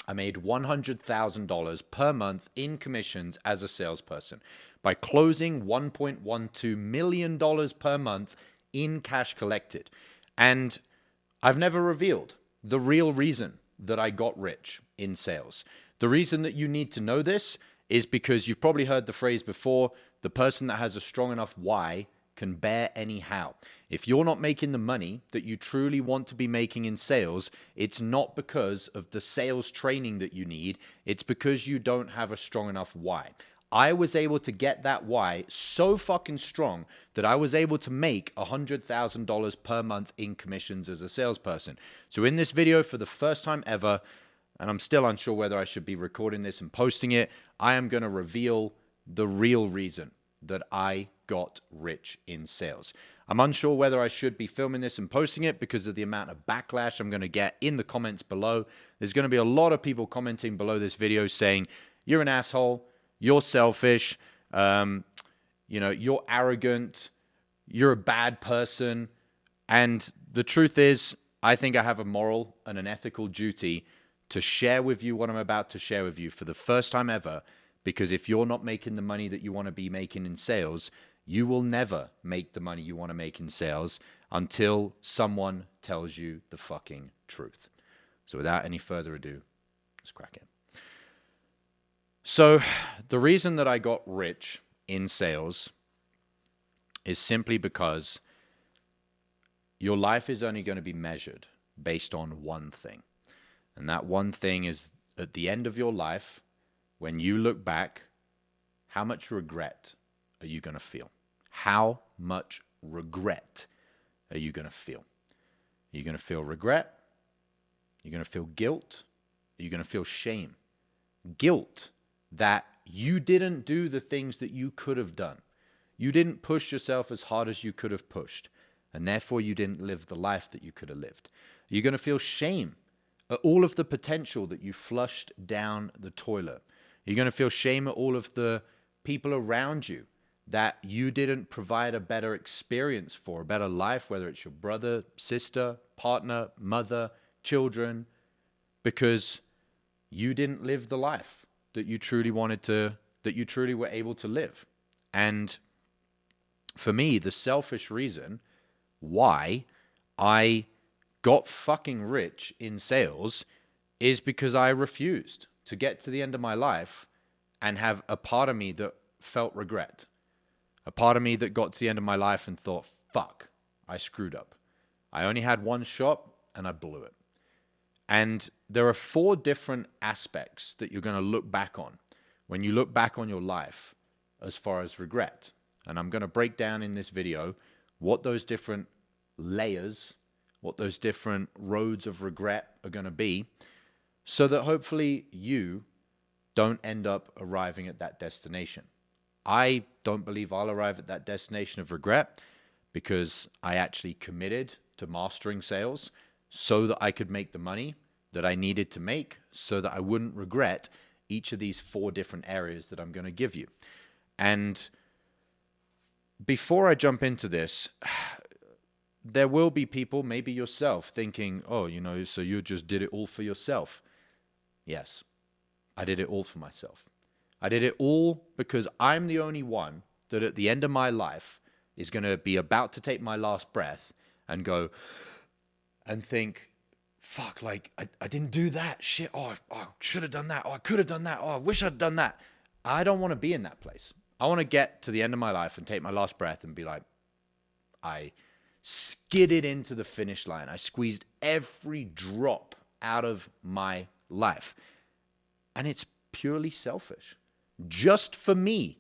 I made $100,000 per month in commissions as a salesperson by closing $1.12 million per month in cash collected. And I've never revealed the real reason that I got rich in sales. The reason that you need to know this is because you've probably heard the phrase before, the person that has a strong enough why can bear any how. If you're not making the money that you truly want to be making in sales, it's not because of the sales training that you need. It's because you don't have a strong enough why. I was able to get that why so fucking strong that I was able to make $100,000 per month in commissions as a salesperson. So in this video, for the first time ever, and I'm still unsure whether I should be recording this and posting it, I am going to reveal the real reason that I got rich in sales. I'm unsure whether I should be filming this and posting it because of the amount of backlash I'm going to get in the comments below. There's going to be a lot of people commenting below this video saying, you're an asshole, you're selfish, you're arrogant, you're a bad person. And the truth is, I think I have a moral and an ethical duty to share with you what I'm about to share with you for the first time ever. Because if you're not making the money that you want to be making in sales, you will never make the money you want to make in sales until someone tells you the fucking truth. So without any further ado, let's crack in. So the reason that I got rich in sales is simply because your life is only going to be measured based on one thing. And that one thing is at the end of your life, when you look back, how much regret are you going to feel? How much regret are you going to feel? Are you going to feel regret? Are you going to feel guilt? Are you going to feel shame? Guilt that you didn't do the things that you could have done. You didn't push yourself as hard as you could have pushed, and therefore you didn't live the life that you could have lived. Are you going to feel shame at all of the potential that you flushed down the toilet? You're going to feel shame at all of the people around you that you didn't provide a better experience for, a better life, whether it's your brother, sister, partner, mother, children, because you didn't live the life that you truly wanted to, that you truly were able to live. And for me, the selfish reason why I got fucking rich in sales is because I refused to get to the end of my life and have a part of me that felt regret. A part of me that got to the end of my life and thought, fuck, I screwed up. I only had one shot and I blew it. And there are 4 different aspects that you're going to look back on when you look back on your life as far as regret. And I'm going to break down in this video what those different layers, what those different roads of regret are going to be, so that hopefully you don't end up arriving at that destination. I don't believe I'll arrive at that destination of regret because I actually committed to mastering sales so that I could make the money that I needed to make so that I wouldn't regret each of these 4 different areas that I'm going to give you. And before I jump into this, there will be people, maybe yourself, thinking, oh, so you just did it all for yourself. Yes, I did it all for myself. I did it all because I'm the only one that at the end of my life is going to be about to take my last breath and go and think, fuck, like, I didn't do that. Shit, I should have done that. Oh, I could have done that. Oh, I wish I'd done that. I don't want to be in that place. I want to get to the end of my life and take my last breath and be like, I skidded into the finish line. I squeezed every drop out of my life. And it's purely selfish. Just for me,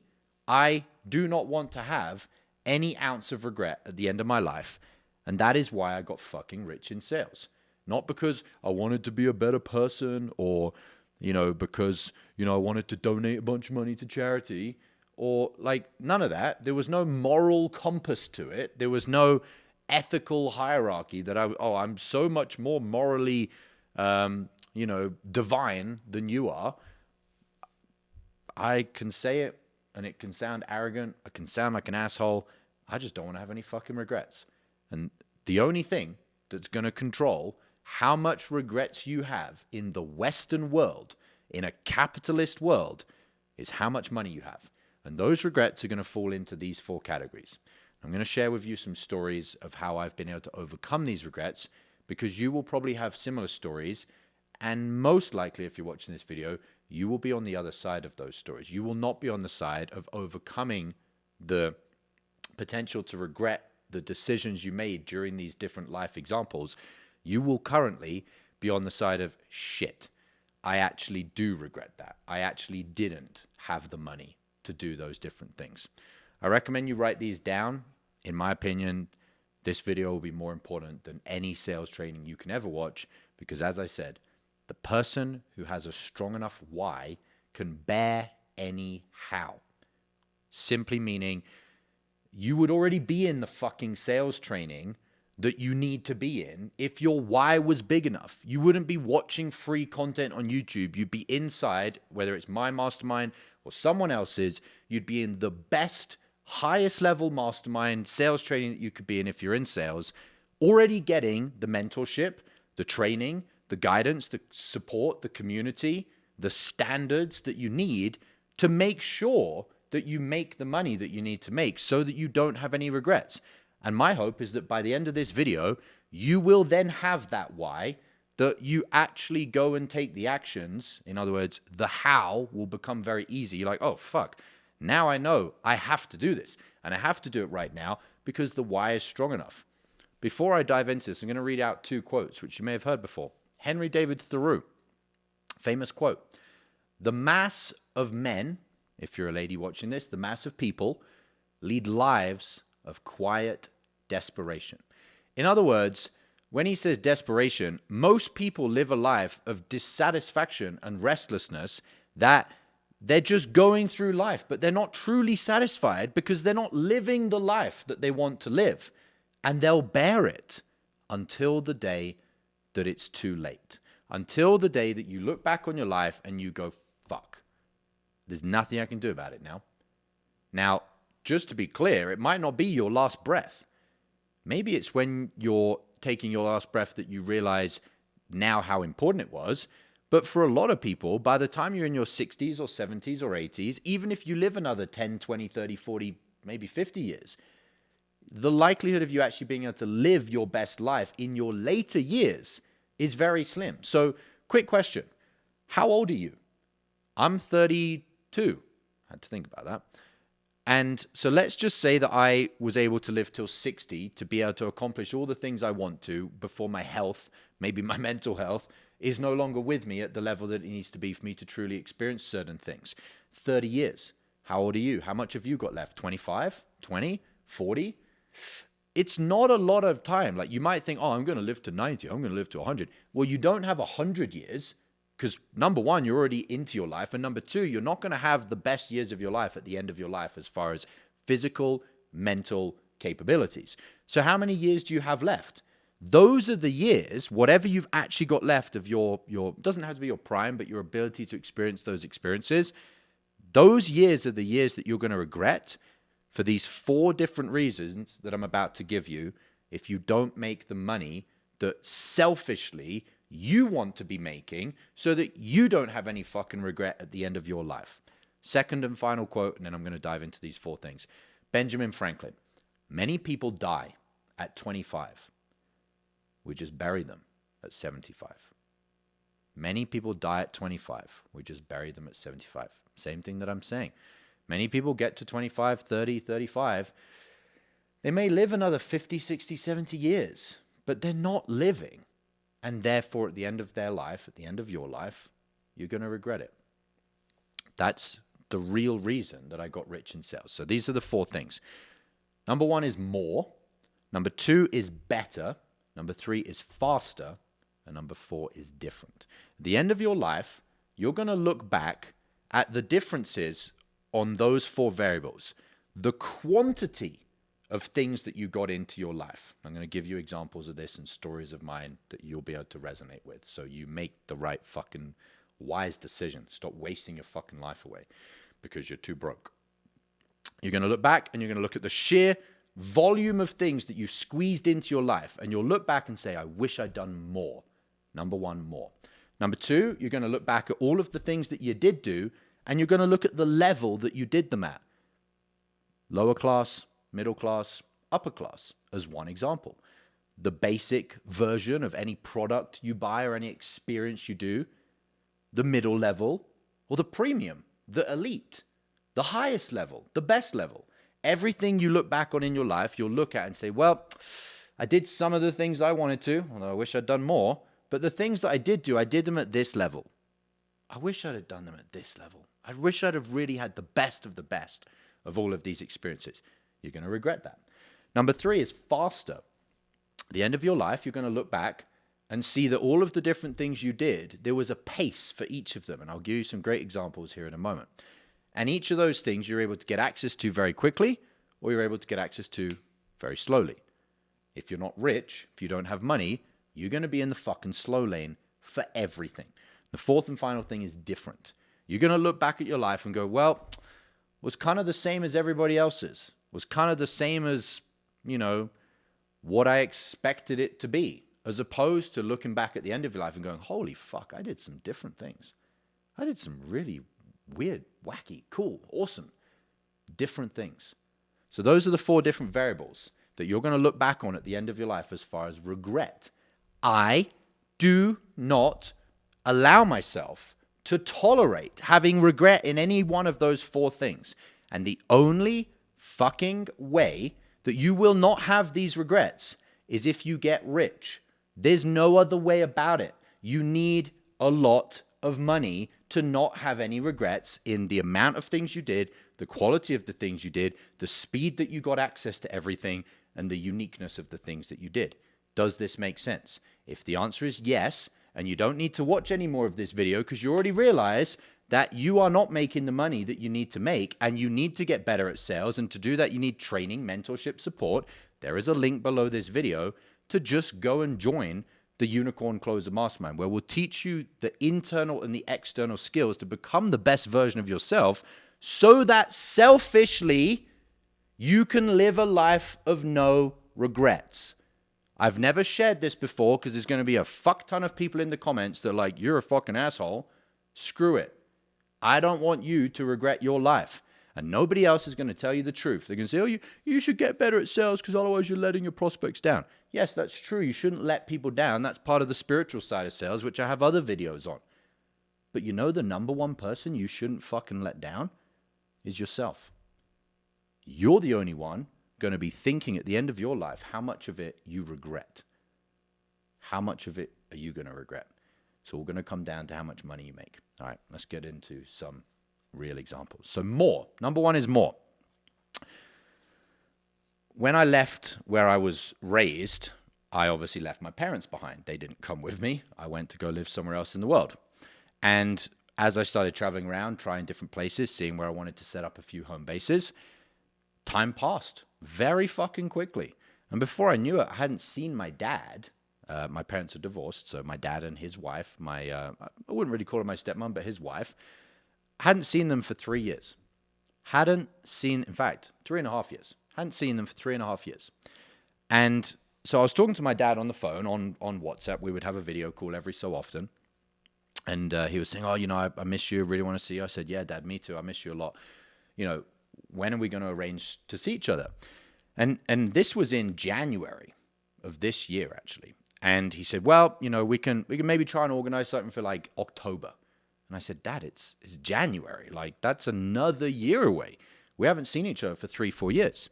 I do not want to have any ounce of regret at the end of my life. And that is why I got fucking rich in sales. Not because I wanted to be a better person or, because, I wanted to donate a bunch of money to charity or like none of that. There was no moral compass to it. There was no ethical hierarchy that I'm so much more morally, divine than you are. I can say it and it can sound arrogant. I can sound like an asshole. I just don't want to have any fucking regrets. And the only thing that's going to control how much regrets you have in the Western world, in a capitalist world, is how much money you have. And those regrets are going to fall into these 4 categories. I'm going to share with you some stories of how I've been able to overcome these regrets, because you will probably have similar stories. And most likely, if you're watching this video, you will be on the other side of those stories. You will not be on the side of overcoming the potential to regret the decisions you made during these different life examples. You will currently be on the side of, shit, I actually do regret that. I actually didn't have the money to do those different things. I recommend you write these down. In my opinion, this video will be more important than any sales training you can ever watch, because as I said, the person who has a strong enough why can bear any how. Simply meaning you would already be in the fucking sales training that you need to be in if your why was big enough. You wouldn't be watching free content on YouTube. You'd be inside, whether it's my mastermind or someone else's, you'd be in the best, highest level mastermind sales training that you could be in if you're in sales, already getting the mentorship, the training, the guidance, the support, the community, the standards that you need to make sure that you make the money that you need to make so that you don't have any regrets. And my hope is that by the end of this video, you will then have that why, that you actually go and take the actions. In other words, the how will become very easy. You're like, oh, fuck, now I know I have to do this. And I have to do it right now because the why is strong enough. Before I dive into this, I'm going to read out 2 quotes, which you may have heard before. Henry David Thoreau, famous quote: "The mass of men," if you're a lady watching this, "the mass of people lead lives of quiet desperation." In other words, when he says desperation, most people live a life of dissatisfaction and restlessness, that they're just going through life, but they're not truly satisfied because they're not living the life that they want to live. And they'll bear it until the day that it's too late. Until the day that you look back on your life and you go, fuck, there's nothing I can do about it now. Now, just to be clear, it might not be your last breath. Maybe it's when you're taking your last breath that you realize now how important it was. But for a lot of people, by the time you're in your 60s or 70s or 80s, even if you live another 10, 20, 30, 40, maybe 50 years, the likelihood of you actually being able to live your best life in your later years is very slim. So, quick question. How old are you? I'm 32. I had to think about that. And so let's just say that I was able to live till 60 to be able to accomplish all the things I want to before my health, maybe my mental health, is no longer with me at the level that it needs to be for me to truly experience certain things. 30 years. How old are you? How much have you got left? 25? 20? 40? It's not a lot of time. Like, you might think, oh, I'm going to live to 90. I'm going to live to 100. Well, you don't have 100 years because, number one, you're already into your life. And number two, you're not going to have the best years of your life at the end of your life as far as physical, mental capabilities. So how many years do you have left? Those are the years, whatever you've actually got left of your doesn't have to be your prime, but your ability to experience those experiences. Those years are the years that you're going to regret for these 4 different reasons that I'm about to give you if you don't make the money that selfishly you want to be making so that you don't have any fucking regret at the end of your life. Second and final quote, and then I'm going to dive into these 4 things. Benjamin Franklin: "Many people die at 25. We just bury them at 75. Many people die at 25. We just bury them at 75. Same thing that I'm saying. Many people get to 25, 30, 35. They may live another 50, 60, 70 years, but they're not living. And therefore, at the end of their life, at the end of your life, you're going to regret it." That's the real reason that I got rich in sales. So these are the 4 things. Number 1 is more. Number 2 is better. Number 3 is faster. And number 4 is different. At the end of your life, you're going to look back at the differences on those 4 variables. The quantity of things that you got into your life. I'm going to give you examples of this and stories of mine that you'll be able to resonate with, so you make the right fucking wise decision. Stop wasting your fucking life away because you're too broke. You're going to look back and you're going to look at the sheer volume of things that you squeezed into your life, and you'll look back and say, I wish I'd done more Number one, more. Number two, you're going to look back at all of the things that you did do, and you're going to look at the level that you did them at. Lower class, middle class, upper class, as one example. The basic version of any product you buy or any experience you do, the middle level, or the premium, the elite, the highest level, the best level. Everything you look back on in your life, you'll look at and say, well, I did some of the things I wanted to, although I wish I'd done more, but the things that I did do, I did them at this level. I wish I'd have done them at this level. I wish I'd have really had the best of all of these experiences. You're going to regret that. Number three is faster. At the end of your life, you're going to look back and see that all of the different things you did, there was a pace for each of them. And I'll give you some great examples here in a moment. And each of those things you're able to get access to very quickly, or you're able to get access to very slowly. If you're not rich, if you don't have money, you're going to be in the fucking slow lane for everything. The fourth and final thing is different. You're going to look back at your life and go, well, was kind of the same as everybody else's. Was kind of the same as, what I expected it to be. As opposed to looking back at the end of your life and going, holy fuck, I did some different things. I did some really weird, wacky, cool, awesome, different things. So those are the four different variables that you're going to look back on at the end of your life as far as regret. I do not allow myself to tolerate having regret in any one of those four things. And the only fucking way that you will not have these regrets is if you get rich. There's no other way about it. You need a lot of money to not have any regrets in the amount of things you did, the quality of the things you did, the speed that you got access to everything, and the uniqueness of the things that you did. Does this make sense? If the answer is yes, and you don't need to watch any more of this video because you already realize that you are not making the money that you need to make, and you need to get better at sales, and to do that you need training, mentorship, support, there is a link below this video to just go and join the Unicorn Closer Mastermind, where we'll teach you the internal and the external skills to become the best version of yourself so that selfishly you can live a life of no regrets. I've never shared this before because there's going to be a fuck ton of people in the comments that are like, you're a fucking asshole. Screw it. I don't want you to regret your life. And nobody else is going to tell you the truth. They're going to say, oh, you should get better at sales because otherwise you're letting your prospects down. Yes, that's true. You shouldn't let people down. That's part of the spiritual side of sales, which I have other videos on. But the number one person you shouldn't fucking let down is yourself. You're the only one going to be thinking at the end of your life how much of it you regret. How much of it are you going to regret? So we're going to come down to how much money you make. All right, let's get into some real examples. So more. Number one is more. When I left where I was raised, I obviously left my parents behind. They didn't come with me. I went to go live somewhere else in the world. And as I started traveling around, trying different places, seeing where I wanted to set up a few home bases, time passed very fucking quickly. And before I knew it, I hadn't seen my dad. My parents are divorced, so my dad and his wife, I wouldn't really call her my stepmom, but his wife, hadn't seen them for 3 years. In fact, 3.5 years. Hadn't seen them for 3.5 years. And so I was talking to my dad on the phone, on WhatsApp. We would have a video call every so often. And he was saying, oh, I miss you, really want to see you. I said, yeah, Dad, me too. I miss you a lot. When are we going to arrange to see each other? And this was in January of this year, actually. And he said, well, we can maybe try and organize something for like October. And I said, Dad, it's January. Like, that's another year away. We haven't seen each other for 3-4 years.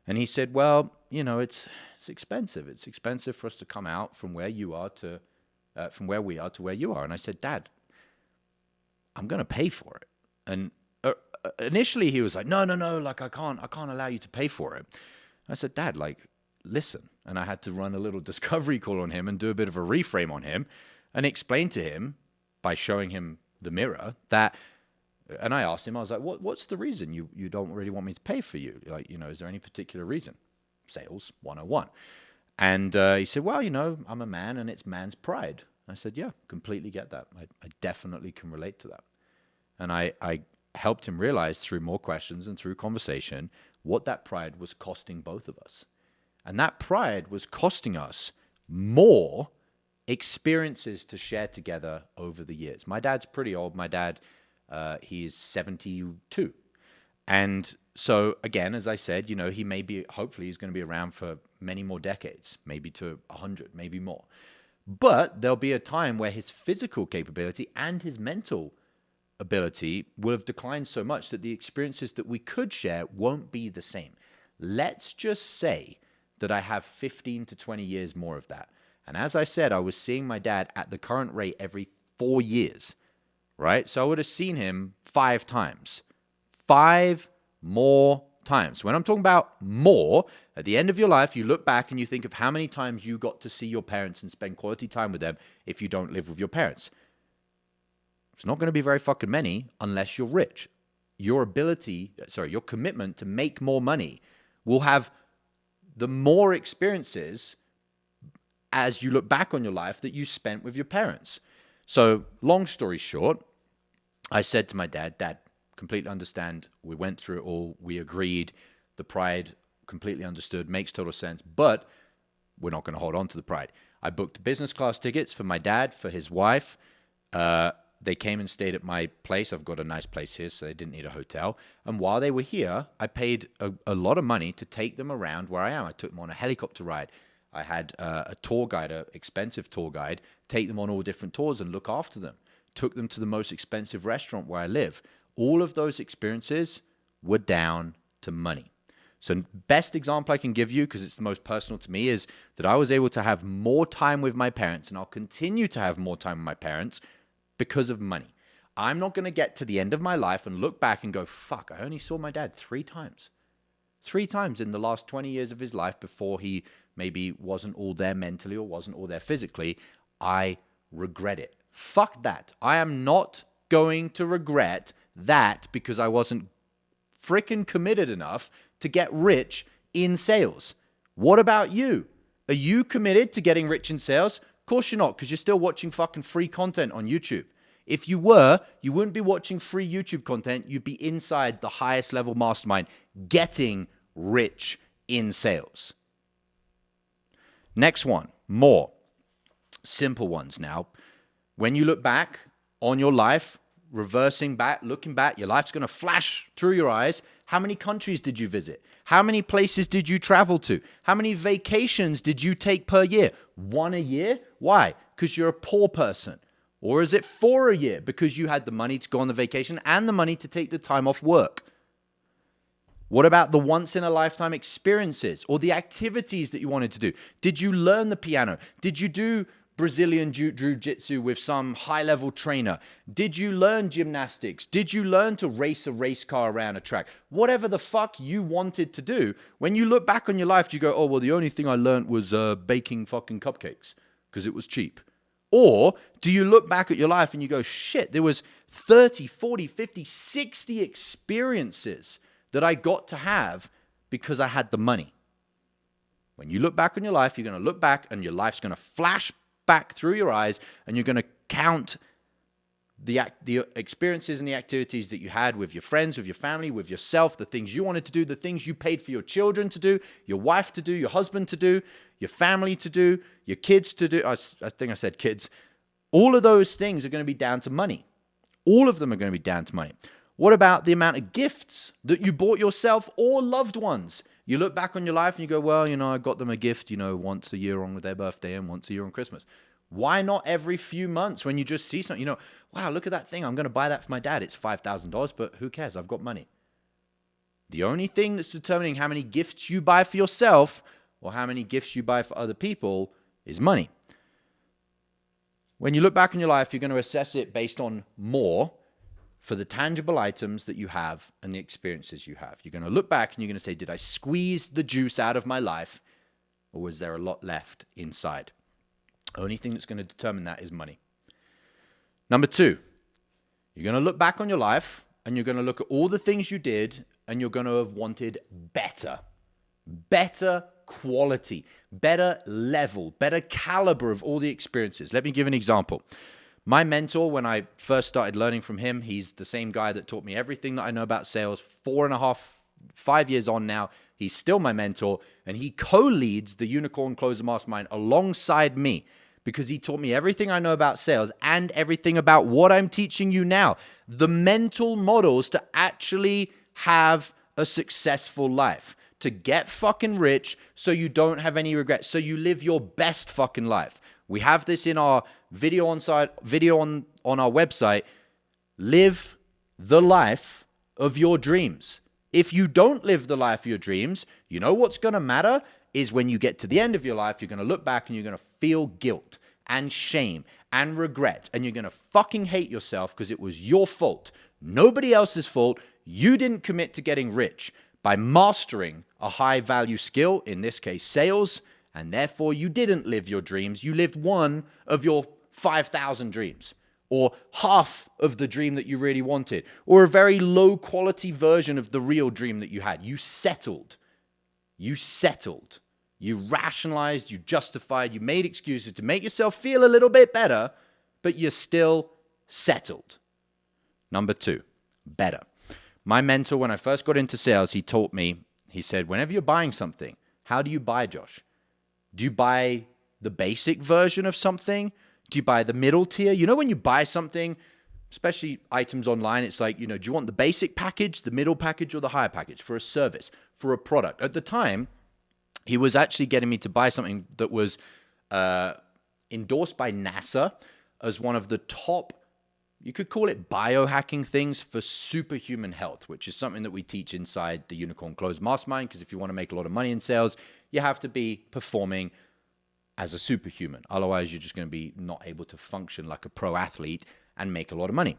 And he said, well, it's expensive. It's expensive for us to come out from where you are to, from where we are to where you are. And I said, Dad, I'm going to pay for it. And initially he was like, no, like I can't allow you to pay for it. I said, Dad, like, listen. And I had to run a little discovery call on him and do a bit of a reframe on him and explain to him by showing him the mirror that, and I asked him, I was like, what's the reason you don't really want me to pay for you? Like, is there any particular reason? Sales 101. And he said, well, I'm a man and it's man's pride. I said, yeah, completely get that. I definitely can relate to that. And I helped him realize through more questions and through conversation what that pride was costing both of us. And that pride was costing us more experiences to share together over the years. My dad's pretty old. My dad, he is 72. And so, again, as I said, he may be, hopefully he's going to be around for many more decades, maybe to 100, maybe more. But there'll be a time where his physical capability and his mental ability will have declined so much that the experiences that we could share won't be the same. Let's just say that I have 15 to 20 years more of that. And as I said, I was seeing my dad at the current rate every 4 years, right? So I would have seen him 5 times. 5 more times. When I'm talking about more, at the end of your life, you look back and you think of how many times you got to see your parents and spend quality time with them if you don't live with your parents. It's not going to be very fucking many unless you're rich. Your commitment to make more money will have the more experiences as you look back on your life that you spent with your parents. So, long story short, I said to my dad, Dad, completely understand. We went through it all. We agreed. The pride, completely understood, makes total sense. But we're not going to hold on to the pride. I booked business class tickets for my dad, for his wife. They came and stayed at my place. I've got a nice place here, so they didn't need a hotel. And while they were here, I paid a lot of money to take them around where I am. I took them on a helicopter ride. I had a tour guide, an expensive tour guide, take them on all different tours and look after them. Took them to the most expensive restaurant where I live. All of those experiences were down to money. So best example I can give you, because it's the most personal to me, is that I was able to have more time with my parents, and I'll continue to have more time with my parents because of money. I'm not going to get to the end of my life and look back and go, fuck, I only saw my dad 3 times. 3 times in the last 20 years of his life before he maybe wasn't all there mentally or wasn't all there physically. I regret it. Fuck that. I am not going to regret that because I wasn't freaking committed enough to get rich in sales. What about you? Are you committed to getting rich in sales? Of course you're not, because you're still watching fucking free content on YouTube. If you were, you wouldn't be watching free YouTube content. You'd be inside the highest level mastermind getting rich in sales. Next one, more. Simple ones now. When you look back on your life, reversing back, looking back, your life's going to flash through your eyes. How many countries did you visit? How many places did you travel to? How many vacations did you take per year? 1 a year? Why? Because you're a poor person. Or is it 4 a year? Because you had the money to go on the vacation and the money to take the time off work. What about the once-in-a-lifetime experiences or the activities that you wanted to do? Did you learn the piano? Did you do Brazilian jiu-jitsu with some high-level trainer? Did you learn gymnastics? Did you learn to race a race car around a track? Whatever the fuck you wanted to do, when you look back on your life, you go, oh, well, the only thing I learned was baking fucking cupcakes because it was cheap. Or do you look back at your life and you go, shit, there was 30, 40, 50, 60 experiences that I got to have because I had the money. When you look back on your life, you're going to look back and your life's going to flash back through your eyes, and you're going to count the experiences and the activities that you had with your friends, with your family, with yourself, the things you wanted to do, the things you paid for your children to do, your wife to do, your husband to do, your family to do, your kids to do. I think I said kids. All of those things are going to be down to money. All of them are going to be down to money. What about the amount of gifts that you bought yourself or loved ones? You look back on your life and you go, well, I got them a gift, once a year on their birthday and once a year on Christmas. Why not every few months when you just see something, wow, look at that thing. I'm going to buy that for my dad. It's $5,000, but who cares? I've got money. The only thing that's determining how many gifts you buy for yourself or how many gifts you buy for other people is money. When you look back on your life, you're going to assess it based on more for the tangible items that you have and the experiences you have. You're going to look back and you're going to say, did I squeeze the juice out of my life, or was there a lot left inside? Only thing that's going to determine that is money. Number 2, you're going to look back on your life and you're going to look at all the things you did and you're going to have wanted better quality, better level, better caliber of all the experiences. Let me give an example. My mentor, when I first started learning from him, he's the same guy that taught me everything that I know about sales. 5 years on now, he's still my mentor, and he co-leads the Unicorn Closer Mastermind alongside me because he taught me everything I know about sales and everything about what I'm teaching you now. The mental models to actually have a successful life, to get fucking rich so you don't have any regrets, so you live your best fucking life. We have this in our video on our website. Live the life of your dreams. If you don't live the life of your dreams, you know what's going to matter is when you get to the end of your life, you're going to look back and you're going to feel guilt and shame and regret. And you're going to fucking hate yourself because it was your fault. Nobody else's fault. You didn't commit to getting rich by mastering a high value skill, in this case, sales. And therefore you didn't live your dreams. You lived one of your 5,000 dreams, or half of the dream that you really wanted, or a very low quality version of the real dream that you had. You settled. You settled. You rationalized, you justified, you made excuses to make yourself feel a little bit better, but you're still settled. Number 2, better. My mentor, when I first got into sales, he taught me, he said, whenever you're buying something, how do you buy, Josh? Do you buy the basic version of something? Do you buy the middle tier? You know, when you buy something, especially items online, it's like, do you want the basic package, the middle package, or the higher package for a service, for a product? At the time, he was actually getting me to buy something that was endorsed by NASA as one of the top, you could call it biohacking things for superhuman health, which is something that we teach inside the Unicorn Closer Mastermind, because if you want to make a lot of money in sales, you have to be performing as a superhuman. Otherwise, you're just going to be not able to function like a pro athlete and make a lot of money.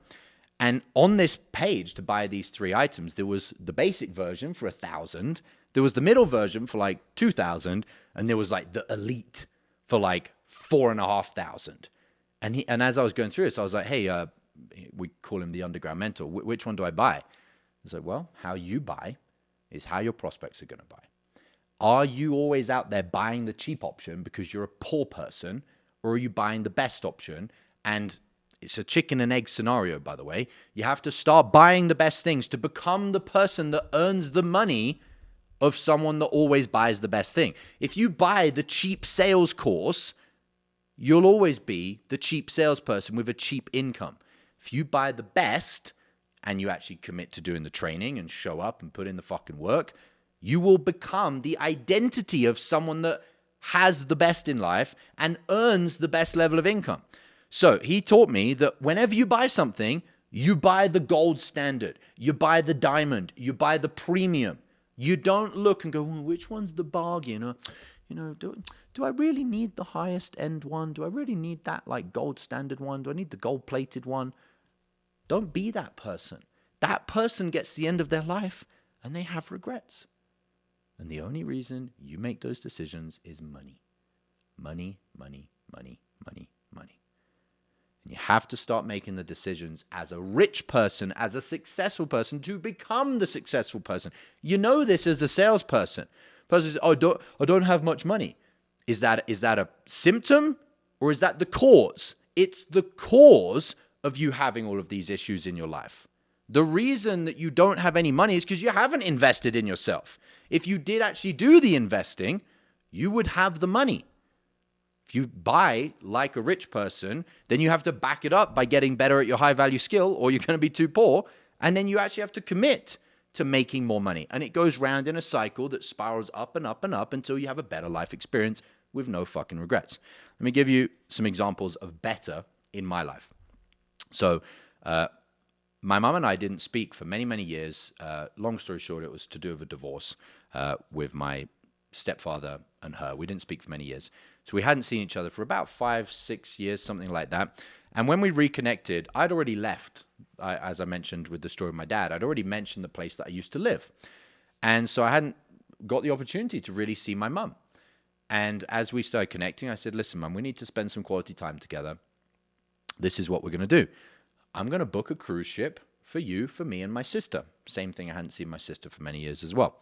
And on this page to buy these 3 items, there was the basic version for 1,000, there was the middle version for like 2,000, and there was like the elite for like 4,500. And as I was going through this, I was like, hey, we call him the underground mentor. Which one do I buy? He's like, well, how you buy is how your prospects are going to buy. Are you always out there buying the cheap option because you're a poor person, or are you buying the best option? And it's a chicken and egg scenario, by the way. You have to start buying the best things to become the person that earns the money of someone that always buys the best thing. If you buy the cheap sales course, you'll always be the cheap salesperson with a cheap income. If you buy the best and you actually commit to doing the training and show up and put in the fucking work, you will become the identity of someone that has the best in life and earns the best level of income. So he taught me that whenever you buy something, you buy the gold standard, you buy the diamond, you buy the premium. You don't look and go, well, which one's the bargain? Or, do I really need the highest end one? Do I really need that like gold standard one? Do I need the gold plated one? Don't be that person. That person gets to the end of their life and they have regrets. And the only reason you make those decisions is money. Money, money, money, money, money. And you have to start making the decisions as a rich person, as a successful person, to become the successful person. You know this as a salesperson. Person says, oh, I don't have much money. Is that a symptom, or is that the cause? It's the cause of you having all of these issues in your life. The reason that you don't have any money is because you haven't invested in yourself. If you did actually do the investing, you would have the money. If you buy like a rich person, then you have to back it up by getting better at your high value skill, or you're going to be too poor. And then you actually have to commit to making more money. And it goes round in a cycle that spirals up and up and up until you have a better life experience with no fucking regrets. Let me give you some examples of better in my life. So my mom and I didn't speak for many, many years. Long story short, it was to do with a divorce with my stepfather and her. We didn't speak for many years. So we hadn't seen each other for about 5-6 years, something like that. And when we reconnected, I'd already left, as I mentioned with the story of my dad. I'd already mentioned the place that I used to live. And so I hadn't got the opportunity to really see my mum. And as we started connecting, I said, listen, Mum, we need to spend some quality time together. This is what we're going to do. I'm going to book a cruise ship for you, for me, and my sister. Same thing, I hadn't seen my sister for many years as well.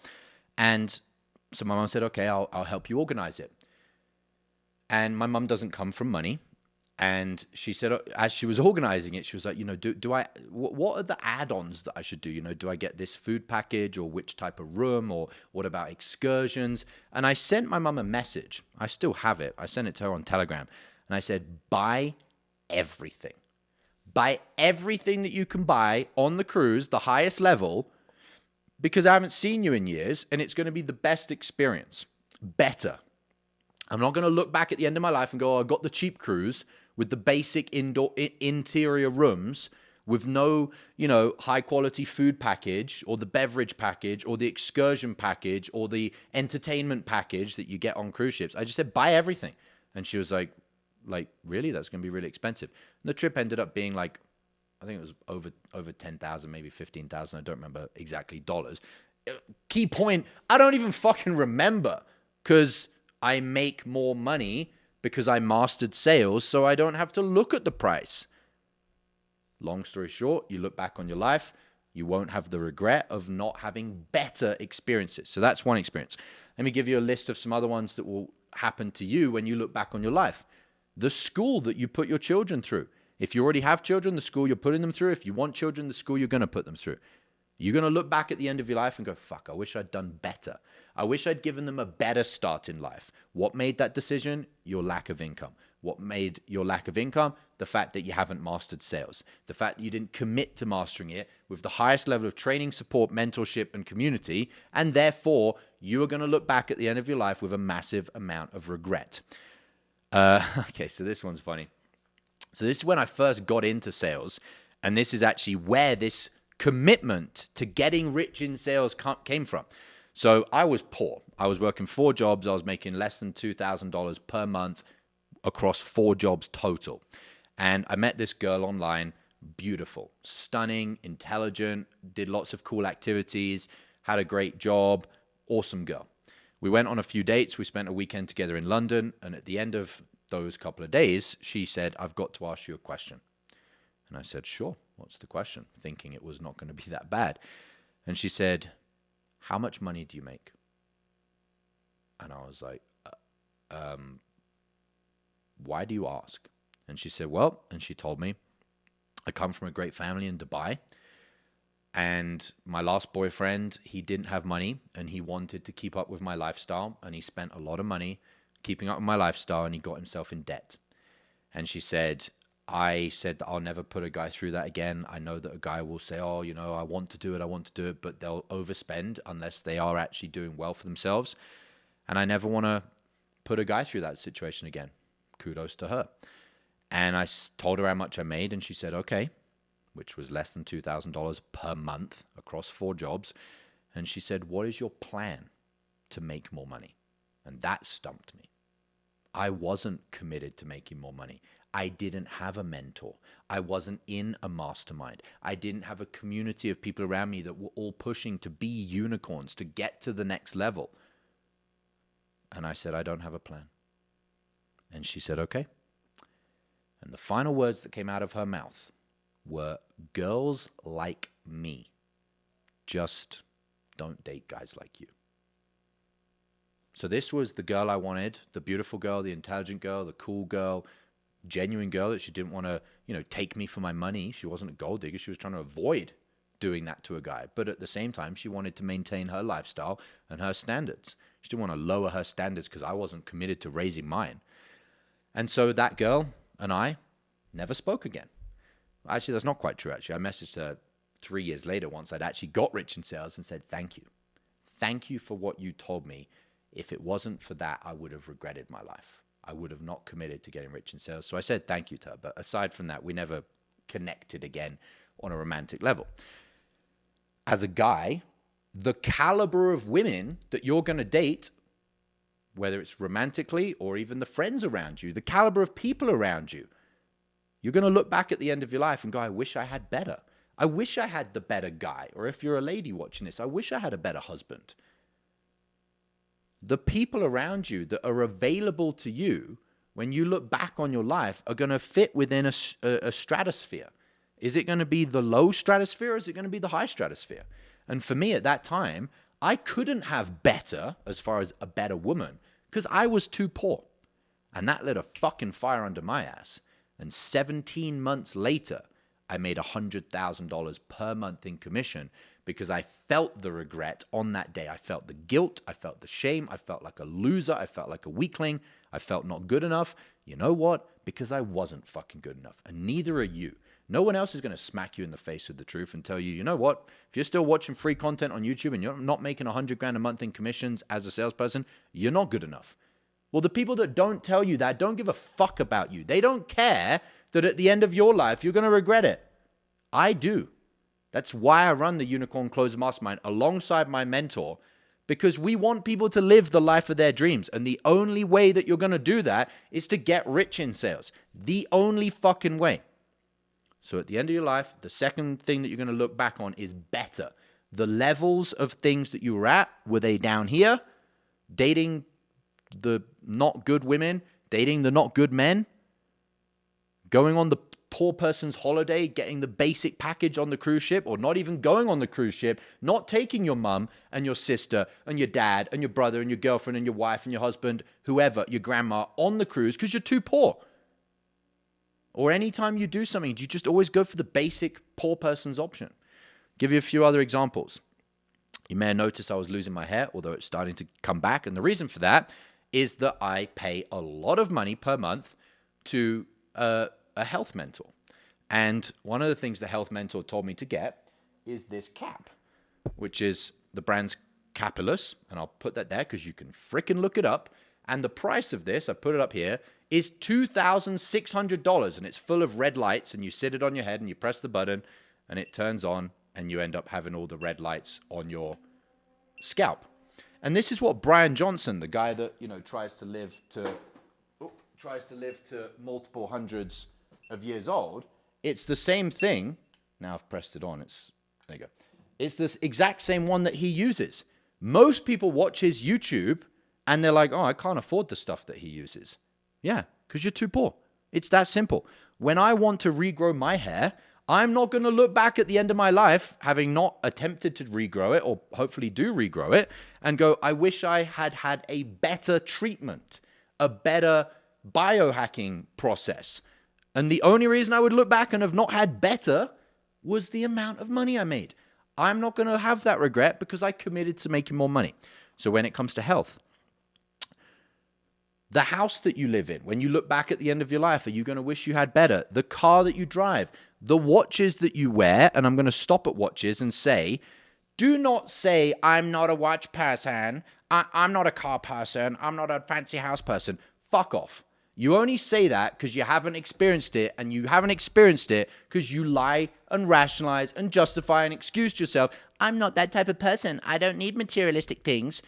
And so my mum said, okay, I'll help you organize it. And my mum doesn't come from money. And she said, as she was organizing it, she was like, what are the add-ons that I should do? Do I get this food package, or which type of room, or what about excursions? And I sent my mum a message. I still have it. I sent it to her on Telegram. And I said, buy everything. Buy everything that you can buy on the cruise, the highest level, because I haven't seen you in years, and it's going to be the best experience. Better. I'm not going to look back at the end of my life and go, oh, I got the cheap cruise with the basic interior rooms with no, high quality food package or the beverage package or the excursion package or the entertainment package that you get on cruise ships. I just said, buy everything. And she was like, really? That's going to be really expensive. And the trip ended up being like, I think it was over 10,000, maybe 15,000. I don't remember exactly dollars. Key point, I don't even fucking remember, because I make more money because I mastered sales, so I don't have to look at the price. Long story short, you look back on your life, you won't have the regret of not having better experiences. So that's one experience. Let me give you a list of some other ones that will happen to you when you look back on your life. The school that you put your children through. If you already have children, the school you're putting them through. If you want children, the school you're going to put them through. You're going to look back at the end of your life and go, fuck, I wish I'd done better. I wish I'd given them a better start in life. What made that decision? Your lack of income. What made your lack of income? The fact that you haven't mastered sales. The fact that you didn't commit to mastering it with the highest level of training, support, mentorship, and community. And therefore, you are going to look back at the end of your life with a massive amount of regret. Okay, so this one's funny. So this is when I first got into sales. And this is actually where this commitment to getting rich in sales came from. So I was poor. I was working 4 jobs. I was making less than $2,000 per month across 4 jobs total. And I met this girl online, beautiful, stunning, intelligent, did lots of cool activities, had a great job, awesome girl. We went on a few dates. We spent a weekend together in London. And at the end of those couple of days, she said, I've got to ask you a question. And I said, sure, what's the question? Thinking it was not going to be that bad. And she said, how much money do you make? And I was like, why do you ask? And she said, well, and she told me, I come from a great family in Dubai. And my last boyfriend, he didn't have money and he wanted to keep up with my lifestyle. And he spent a lot of money keeping up with my lifestyle and he got himself in debt. And she said, I said that I'll never put a guy through that again. I know that a guy will say, oh, I want to do it, but they'll overspend unless they are actually doing well for themselves. And I never want to put a guy through that situation again. Kudos to her. And I told her how much I made and she said, okay, which was less than $2,000 per month across 4 jobs. And she said, what is your plan to make more money? And that stumped me. I wasn't committed to making more money. I didn't have a mentor. I wasn't in a mastermind. I didn't have a community of people around me that were all pushing to be unicorns, to get to the next level. And I said, I don't have a plan. And she said, okay. And the final words that came out of her mouth were, girls like me just don't date guys like you. So this was the girl I wanted, the beautiful girl, the intelligent girl, the cool girl, genuine girl that she didn't want to, take me for my money. She wasn't a gold digger. She was trying to avoid doing that to a guy. But at the same time, she wanted to maintain her lifestyle and her standards. She didn't want to lower her standards because I wasn't committed to raising mine. And so that girl and I never spoke again. Actually, that's not quite true, actually. I messaged her 3 years later once I'd actually got rich in sales and said, thank you. Thank you for what you told me. If it wasn't for that, I would have regretted my life. I would have not committed to getting rich in sales. So I said thank you to her. But aside from that, we never connected again on a romantic level. As a guy, the caliber of women that you're going to date, whether it's romantically or even the friends around you, the caliber of people around you, you're going to look back at the end of your life and go, I wish I had better. I wish I had the better guy. Or if you're a lady watching this, I wish I had a better husband. The people around you that are available to you when you look back on your life are going to fit within a stratosphere. Is it going to be the low stratosphere or is it going to be the high stratosphere? And for me at that time, I couldn't have better as far as a better woman because I was too poor. And that lit a fucking fire under my ass. And 17 months later, I made $100,000 per month in commission because I felt the regret on that day. I felt the guilt. I felt the shame. I felt like a loser. I felt like a weakling. I felt not good enough. You know what? Because I wasn't fucking good enough. And neither are you. No one else is going to smack you in the face with the truth and tell you, you know what? If you're still watching free content on YouTube and you're not making 100 grand a month in commissions as a salesperson, you're not good enough. Well, the people that don't tell you that don't give a fuck about you. They don't care that at the end of your life, you're going to regret it. I do. That's why I run the Unicorn Closer Mastermind alongside my mentor, because we want people to live the life of their dreams. And the only way that you're going to do that is to get rich in sales. The only fucking way. So at the end of your life, the second thing that you're going to look back on is better. The levels of things that you were at, were they down here? Dating the not good women, dating the not good men, going on the poor person's holiday, getting the basic package on the cruise ship, or not even going on the cruise ship, not taking your mum and your sister and your dad and your brother and your girlfriend and your wife and your husband, whoever, your grandma, on the cruise because you're too poor. Or anytime you do something, do you just always go for the basic poor person's option? Give you a few other examples. You may have noticed I was losing my hair, although it's starting to come back. And the reason for that is that I pay a lot of money per month to a health mentor. And one of the things the health mentor told me to get is this cap, which is the brand's Capillus. And I'll put that there because you can fricking look it up. And the price of this, I put it up here, is $2,600. And it's full of red lights. And you sit it on your head and you press the button and it turns on. And you end up having all the red lights on your scalp. And this is what Brian Johnson, the guy that, tries to live to multiple hundreds of years old. It's the same thing. Now I've pressed it on. There you go. It's this exact same one that he uses. Most people watch his YouTube and they're like, oh, I can't afford the stuff that he uses. Yeah, because you're too poor. It's that simple. When I want to regrow my hair, I'm not going to look back at the end of my life, having not attempted to regrow it, or hopefully do regrow it, and go, I wish I had had a better treatment, a better biohacking process. And the only reason I would look back and have not had better was the amount of money I made. I'm not going to have that regret because I committed to making more money. So when it comes to health, the house that you live in, when you look back at the end of your life, are you going to wish you had better? The car that you drive, the watches that you wear, and I'm going to stop at watches and say, do not say, I'm not a watch person, I'm not a car person, I'm not a fancy house person. Fuck off. You only say that because you haven't experienced it, and you haven't experienced it because you lie and rationalize and justify and excuse to yourself. I'm not that type of person. I don't need materialistic things.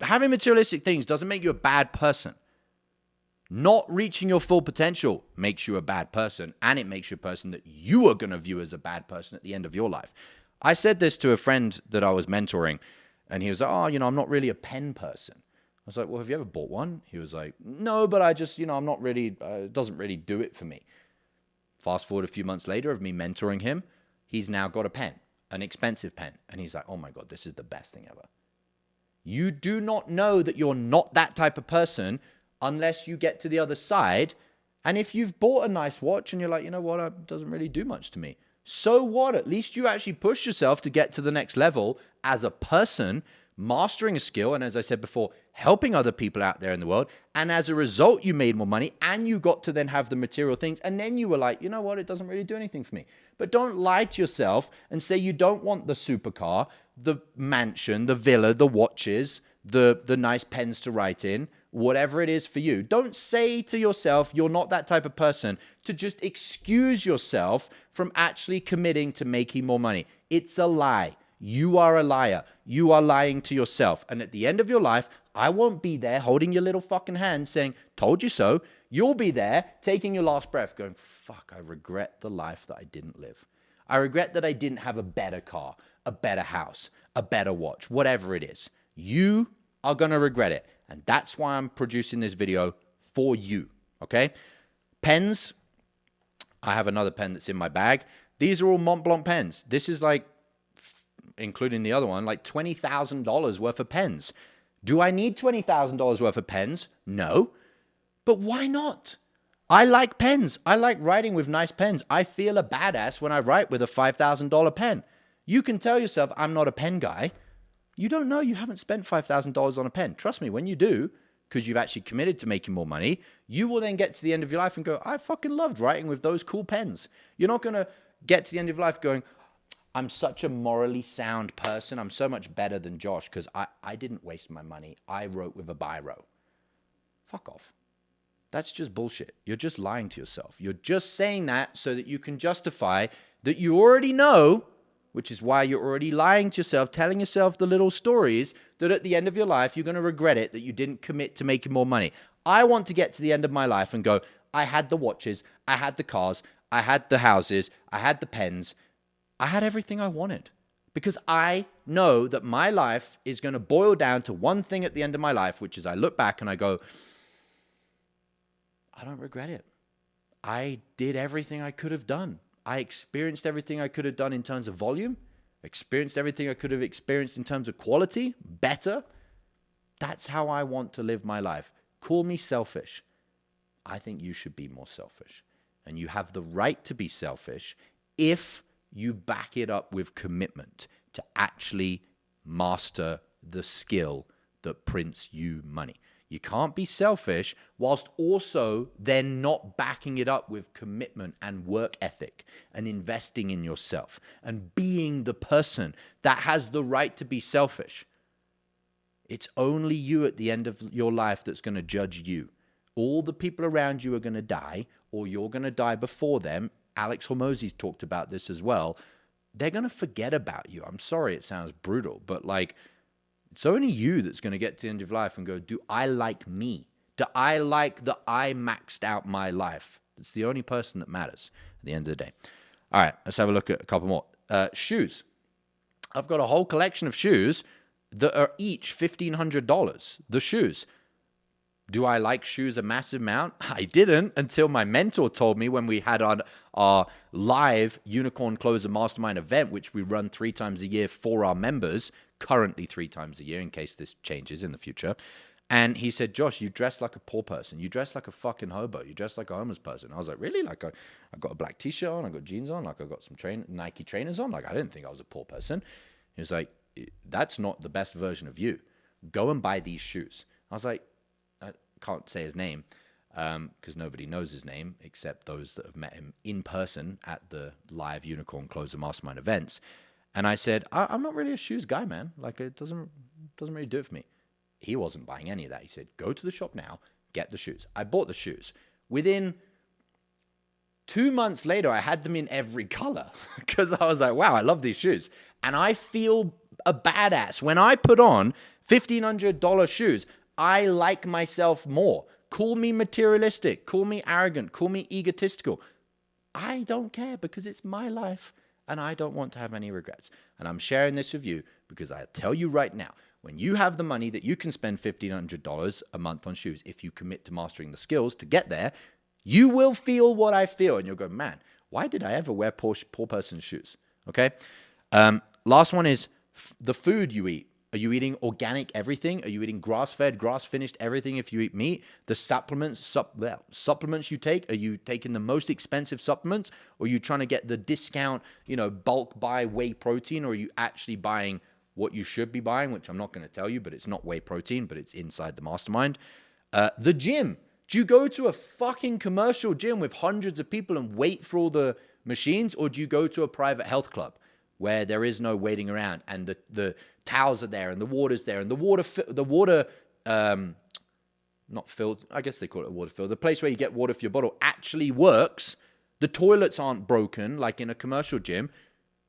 Having materialistic things doesn't make you a bad person. Not reaching your full potential makes you a bad person, and it makes you a person that you are going to view as a bad person at the end of your life. I said this to a friend that I was mentoring, and he was like, oh, I'm not really a pen person. I was like, well, have you ever bought one? He was like, no, but I just, I'm not really, it doesn't really do it for me. Fast forward a few months later of me mentoring him, he's now got a pen, an expensive pen. And he's like, oh my God, this is the best thing ever. You do not know that you're not that type of person unless you get to the other side. And if you've bought a nice watch and you're like, you know what, it doesn't really do much to me. So what? At least you actually push yourself to get to the next level as a person, mastering a skill. And as I said before, helping other people out there in the world. And as a result, you made more money and you got to then have the material things. And then you were like, you know what, it doesn't really do anything for me. But don't lie to yourself and say you don't want the supercar, the mansion, the villa, the watches, the nice pens to write in, whatever it is for you. Don't say to yourself you're not that type of person to just excuse yourself from actually committing to making more money. It's a lie. You are a liar. You are lying to yourself. And at the end of your life, I won't be there holding your little fucking hand saying, told you so. You'll be there taking your last breath going, fuck, I regret the life that I didn't live. I regret that I didn't have a better car, a better house, a better watch, whatever it is. You are going to regret it. And that's why I'm producing this video for you, okay? Pens, I have another pen that's in my bag. These are all Mont Blanc pens. This is like, including the other one, like $20,000 worth of pens. Do I need $20,000 worth of pens? No. But why not? I like pens. I like writing with nice pens. I feel a badass when I write with a $5,000 pen. You can tell yourself I'm not a pen guy. You don't know. You haven't spent $5,000 on a pen. Trust me, when you do, because you've actually committed to making more money, you will then get to the end of your life and go, I fucking loved writing with those cool pens. You're not going to get to the end of life going, I'm such a morally sound person. I'm so much better than Josh because I didn't waste my money. I wrote with a biro. Fuck off. That's just bullshit. You're just lying to yourself. You're just saying that so that you can justify that you already know, which is why you're already lying to yourself, telling yourself the little stories that at the end of your life, you're going to regret it, that you didn't commit to making more money. I want to get to the end of my life and go, I had the watches, I had the cars, I had the houses, I had the pens, I had everything I wanted. Because I know that my life is going to boil down to one thing at the end of my life, which is I look back and I go, I don't regret it. I did everything I could have done. I experienced everything I could have done in terms of volume, experienced everything I could have experienced in terms of quality, better. That's how I want to live my life. Call me selfish. I think you should be more selfish. And you have the right to be selfish if you back it up with commitment to actually master the skill that prints you money. You can't be selfish whilst also then not backing it up with commitment and work ethic and investing in yourself and being the person that has the right to be selfish. It's only you at the end of your life that's going to judge you. All the people around you are going to die, or you're going to die before them. Alex Hormozi's talked about this as well. They're going to forget about you. I'm sorry it sounds brutal, but it's only you that's going to get to the end of life and go, do I like me? Do I like that I maxed out my life? It's the only person that matters at the end of the day. All right, let's have a look at a couple more. Shoes. I've got a whole collection of shoes that are each $1,500. The shoes. Do I like shoes a massive amount? I didn't until my mentor told me when we had our live Unicorn Closer Mastermind event, which we run 3 times a year for our members, currently 3 times a year in case this changes in the future. And he said, Josh, you dress like a poor person. You dress like a fucking hobo. You dress like a homeless person. I was like, really? I got a black t-shirt on. I got jeans on. I got some Nike trainers on. I didn't think I was a poor person. He was like, that's not the best version of you. Go and buy these shoes. I was like, I can't say his name because nobody knows his name except those that have met him in person at the live Unicorn Closer Mastermind events. And I said, I'm not really a shoes guy, man. It doesn't really do it for me. He wasn't buying any of that. He said, go to the shop now, get the shoes. I bought the shoes. Within 2 months later, I had them in every color because I was like, wow, I love these shoes. And I feel a badass. When I put on $1,500 shoes, I like myself more. Call me materialistic, call me arrogant, call me egotistical. I don't care because it's my life and I don't want to have any regrets. And I'm sharing this with you because I tell you right now, when you have the money that you can spend $1,500 a month on shoes, if you commit to mastering the skills to get there, you will feel what I feel. And you'll go, man, why did I ever wear poor person's shoes? Okay. Last one is the food you eat. Are you eating organic everything? Are you eating grass-fed, grass-finished everything if you eat meat? The supplements you take, are you taking the most expensive supplements? Or are you trying to get the discount, bulk buy whey protein? Or are you actually buying what you should be buying, which I'm not going to tell you, but it's not whey protein, but it's inside the mastermind. The gym. Do you go to a fucking commercial gym with hundreds of people and wait for all the machines? Or do you go to a private health club where there is no waiting around and the towels are there and the water's there and the water, not filled, I guess they call it a water filter, the place where you get water for your bottle actually works. The toilets aren't broken like in a commercial gym.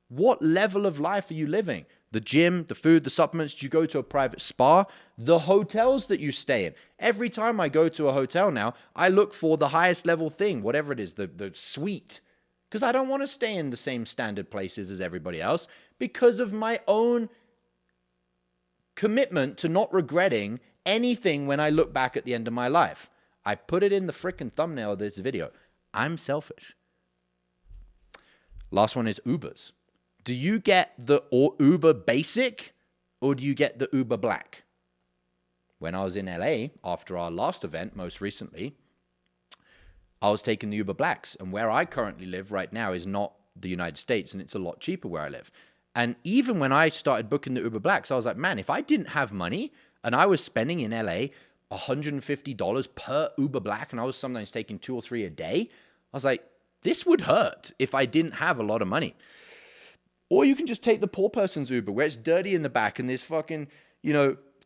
What level of life are you living? The gym, the food, the supplements. Do you go to a private spa? The hotels that you stay in. Every time I go to a hotel now, I look for the highest level thing, whatever it is, the suite. Because I don't want to stay in the same standard places as everybody else because of my own commitment to not regretting anything when I look back at the end of my life. I put it in the frickin' thumbnail of this video. I'm selfish. Last one is Ubers. Do you get the Uber Basic or do you get the Uber Black? When I was in LA after our last event, most recently, I was taking the Uber Blacks. And where I currently live right now is not the United States, and it's a lot cheaper where I live. And even when I started booking the Uber Blacks, I was like, man, if I didn't have money and I was spending in LA $150 per Uber Black, and I was sometimes taking 2 or 3 a day. I was like, this would hurt if I didn't have a lot of money. Or you can just take the poor person's Uber where it's dirty in the back and there's fucking,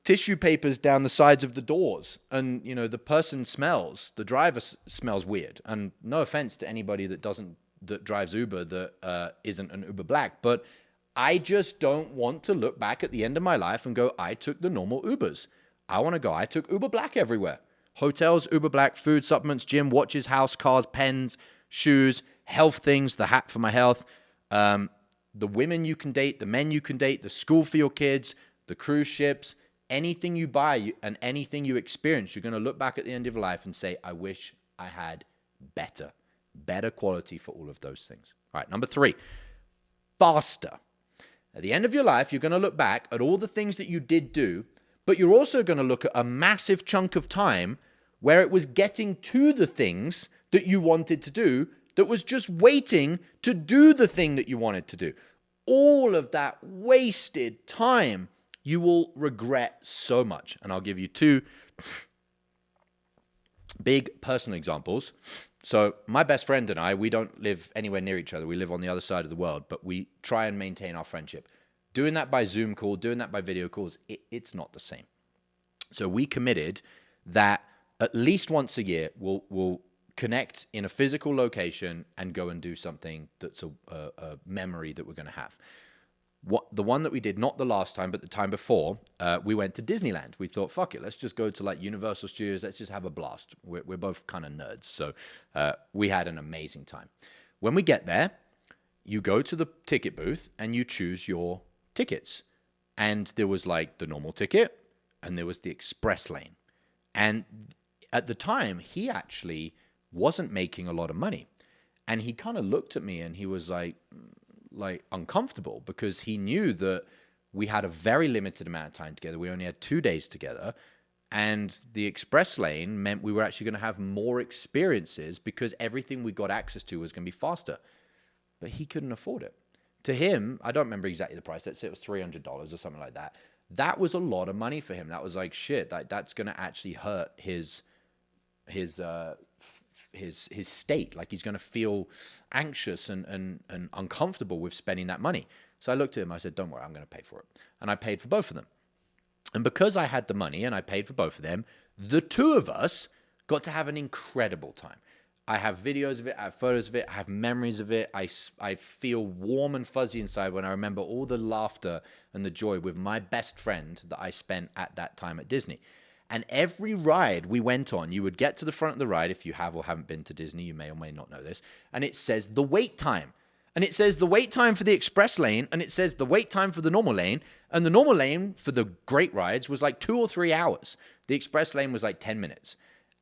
tissue papers down the sides of the doors. And, the person smells, the driver smells weird. And no offense to anybody that drives Uber that isn't an Uber Black, but I just don't want to look back at the end of my life and go, I took the normal Ubers. I want to go, I took Uber Black everywhere. Hotels, Uber Black, food, supplements, gym, watches, house, cars, pens, shoes, health things, the hat for my health, the women you can date, the men you can date, the school for your kids, the cruise ships, anything you buy and anything you experience, you're going to look back at the end of your life and say, I wish I had better quality for all of those things. All right, number 3, faster. At the end of your life, you're going to look back at all the things that you did do, but you're also going to look at a massive chunk of time where it was getting to the things that you wanted to do that was just waiting to do the thing that you wanted to do. All of that wasted time, you will regret so much. And I'll give you 2 big personal examples. So my best friend and I, we don't live anywhere near each other. We live on the other side of the world, but we try and maintain our friendship. Doing that by Zoom call, doing that by video calls, it's not the same. So we committed that at least once a year, we'll connect in a physical location and go and do something that's a memory that we're going to have. The one that we did, not the last time, but the time before, we went to Disneyland. We thought, fuck it, let's just go to like Universal Studios. Let's just have a blast. We're both kind of nerds. So we had an amazing time. When we get there, you go to the ticket booth and you choose your tickets. And there was like the normal ticket and there was the express lane. And at the time, he actually wasn't making a lot of money. And he kind of looked at me and he was like uncomfortable because he knew that we had a very limited amount of time together. We only had 2 days together. And the express lane meant we were actually going to have more experiences because everything we got access to was going to be faster. But he couldn't afford it. To him, I don't remember exactly the price. Let's say it was $300 or something like that. That was a lot of money for him. That was like, shit, that's going to actually hurt his state. Like he's going to feel anxious and uncomfortable with spending that money. So I looked at him, I said, don't worry, I'm going to pay for it. And I paid for both of them. And because I had the money and I paid for both of them, the 2 of us got to have an incredible time. I have videos of it, I have photos of it, I have memories of it. I feel warm and fuzzy inside when I remember all the laughter and the joy with my best friend that I spent at that time at Disney. And every ride we went on, you would get to the front of the ride. If you have or haven't been to Disney, you may or may not know this. And it says the wait time. And it says the wait time for the express lane. And it says the wait time for the normal lane. And the normal lane for the great rides was like 2 or 3 hours. The express lane was like 10 minutes.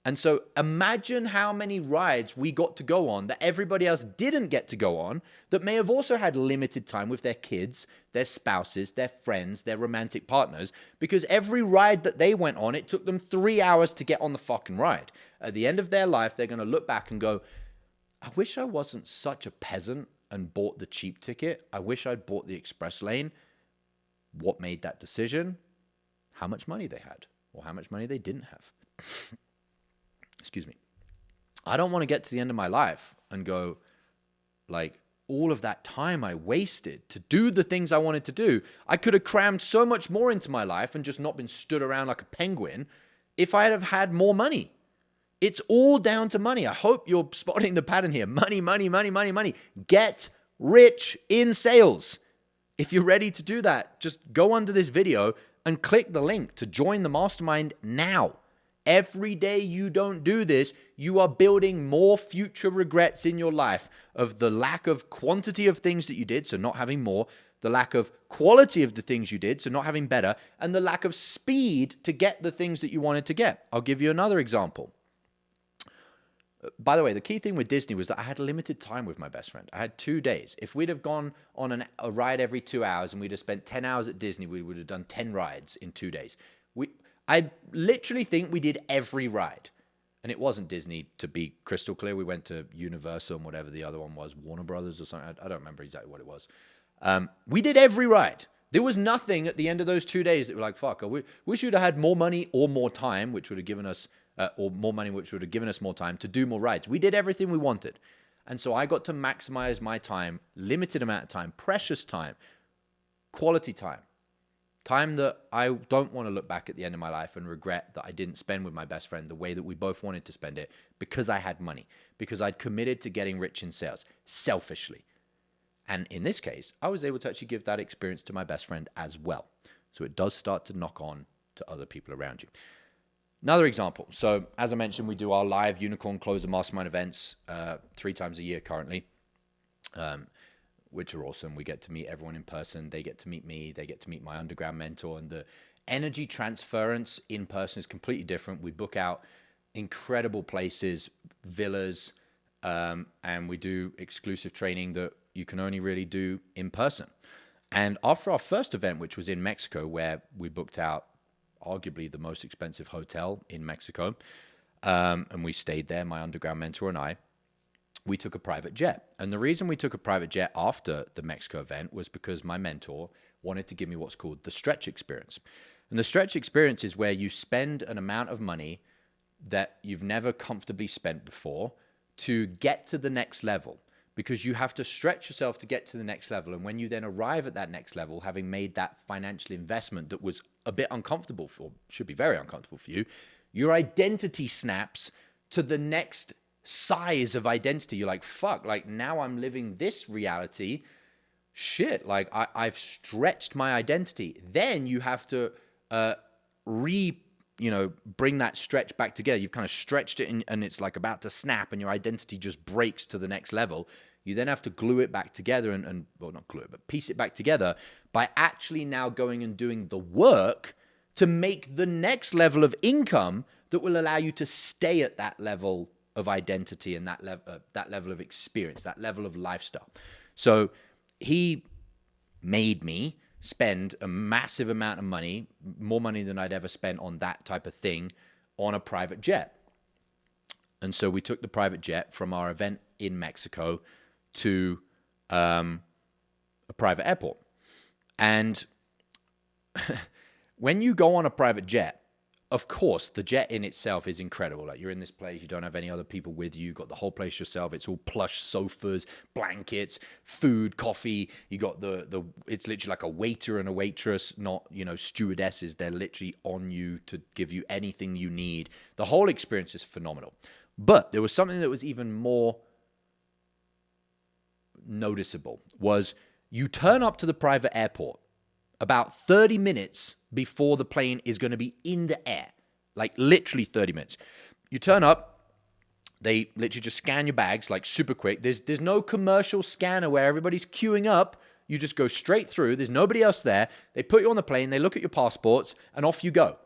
And so imagine how many rides we got to go on that everybody else didn't get to go on that may have also had limited time with their kids, their spouses, their friends, their romantic partners, because every ride that they went on, it took them 3 hours to get on the fucking ride. At the end of their life, they're going to look back and go, I wish I wasn't such a peasant and bought the cheap ticket. I wish I'd bought the express lane. What made that decision? How much money they had or how much money they didn't have. Excuse me. I don't want to get to the end of my life and go, like, all of that time I wasted to do the things I wanted to do. I could have crammed so much more into my life and just not been stood around like a penguin if I had had more money. It's all down to money. I hope you're spotting the pattern here. Money, money, money, money, money. Get rich in sales. If you're ready to do that, just go under this video and click the link to join the mastermind now. Every day you don't do this, you are building more future regrets in your life of the lack of quantity of things that you did, so not having more, the lack of quality of the things you did, so not having better, and the lack of speed to get the things that you wanted to get. I'll give you another example. By the way, the key thing with Disney was that I had limited time with my best friend. I had 2 days. If we'd have gone on a ride every 2 hours and we'd have spent 10 hours at Disney, we would have done 10 rides in 2 days. I literally think we did every ride. And it wasn't Disney, to be crystal clear. We went to Universal and whatever the other one was, Warner Brothers or something. I don't remember exactly what it was. We did every ride. There was nothing at the end of those 2 days that were like, fuck, I wish you'd have had more money or more time, which would have given us, or more money, which would have given us more time to do more rides. We did everything we wanted. And so I got to maximize my time, limited amount of time, precious time, quality time. Time that I don't want to look back at the end of my life and regret that I didn't spend with my best friend the way that we both wanted to spend it, because I had money, because I'd committed to getting rich in sales, selfishly. And in this case, I was able to actually give that experience to my best friend as well. So it does start to knock on to other people around you. Another example. So as I mentioned, we do our live Unicorn Closer Mastermind events 3 times a year currently. Which are awesome. We get to meet everyone in person. They get to meet me. They get to meet my underground mentor. And the energy transference in person is completely different. We book out incredible places, villas, and we do exclusive training that you can only really do in person. And after our first event, which was in Mexico, where we booked out arguably the most expensive hotel in Mexico, and we stayed there, my underground mentor and I, we took a private jet. And the reason we took a private jet after the Mexico event was because my mentor wanted to give me what's called the stretch experience. And the stretch experience is where you spend an amount of money that you've never comfortably spent before to get to the next level, because you have to stretch yourself to get to the next level. And when you then arrive at that next level, having made that financial investment that was a bit uncomfortable should be very uncomfortable for you, your identity snaps to the next size of identity. You're like, fuck, like now I'm living this reality. Shit, like I've stretched my identity. Then you have to bring that stretch back together. You've kind of stretched it and it's like about to snap and your identity just breaks to the next level. You then have to glue it back together and well, not glue it, but piece it back together by actually now going and doing the work to make the next level of income that will allow you to stay at that level of identity and that level of experience, that level of lifestyle. So he made me spend a massive amount of money, more money than I'd ever spent on that type of thing, on a private jet. And so we took the private jet from our event in Mexico to a private airport. And when you go on a private jet, of course, the jet in itself is incredible. Like, you're in this place, you don't have any other people with you, got the whole place yourself. It's all plush sofas, blankets, food, coffee. You got it's literally like a waiter and a waitress, not, stewardesses. They're literally on you to give you anything you need. The whole experience is phenomenal. But there was something that was even more noticeable, was you turn up to the private airport about 30 minutes before the plane is going to be in the air. Like literally 30 minutes. You turn up, they literally just scan your bags like super quick. There's no commercial scanner where everybody's queuing up. You just go straight through. There's nobody else there. They put you on the plane, they look at your passports, and off you go.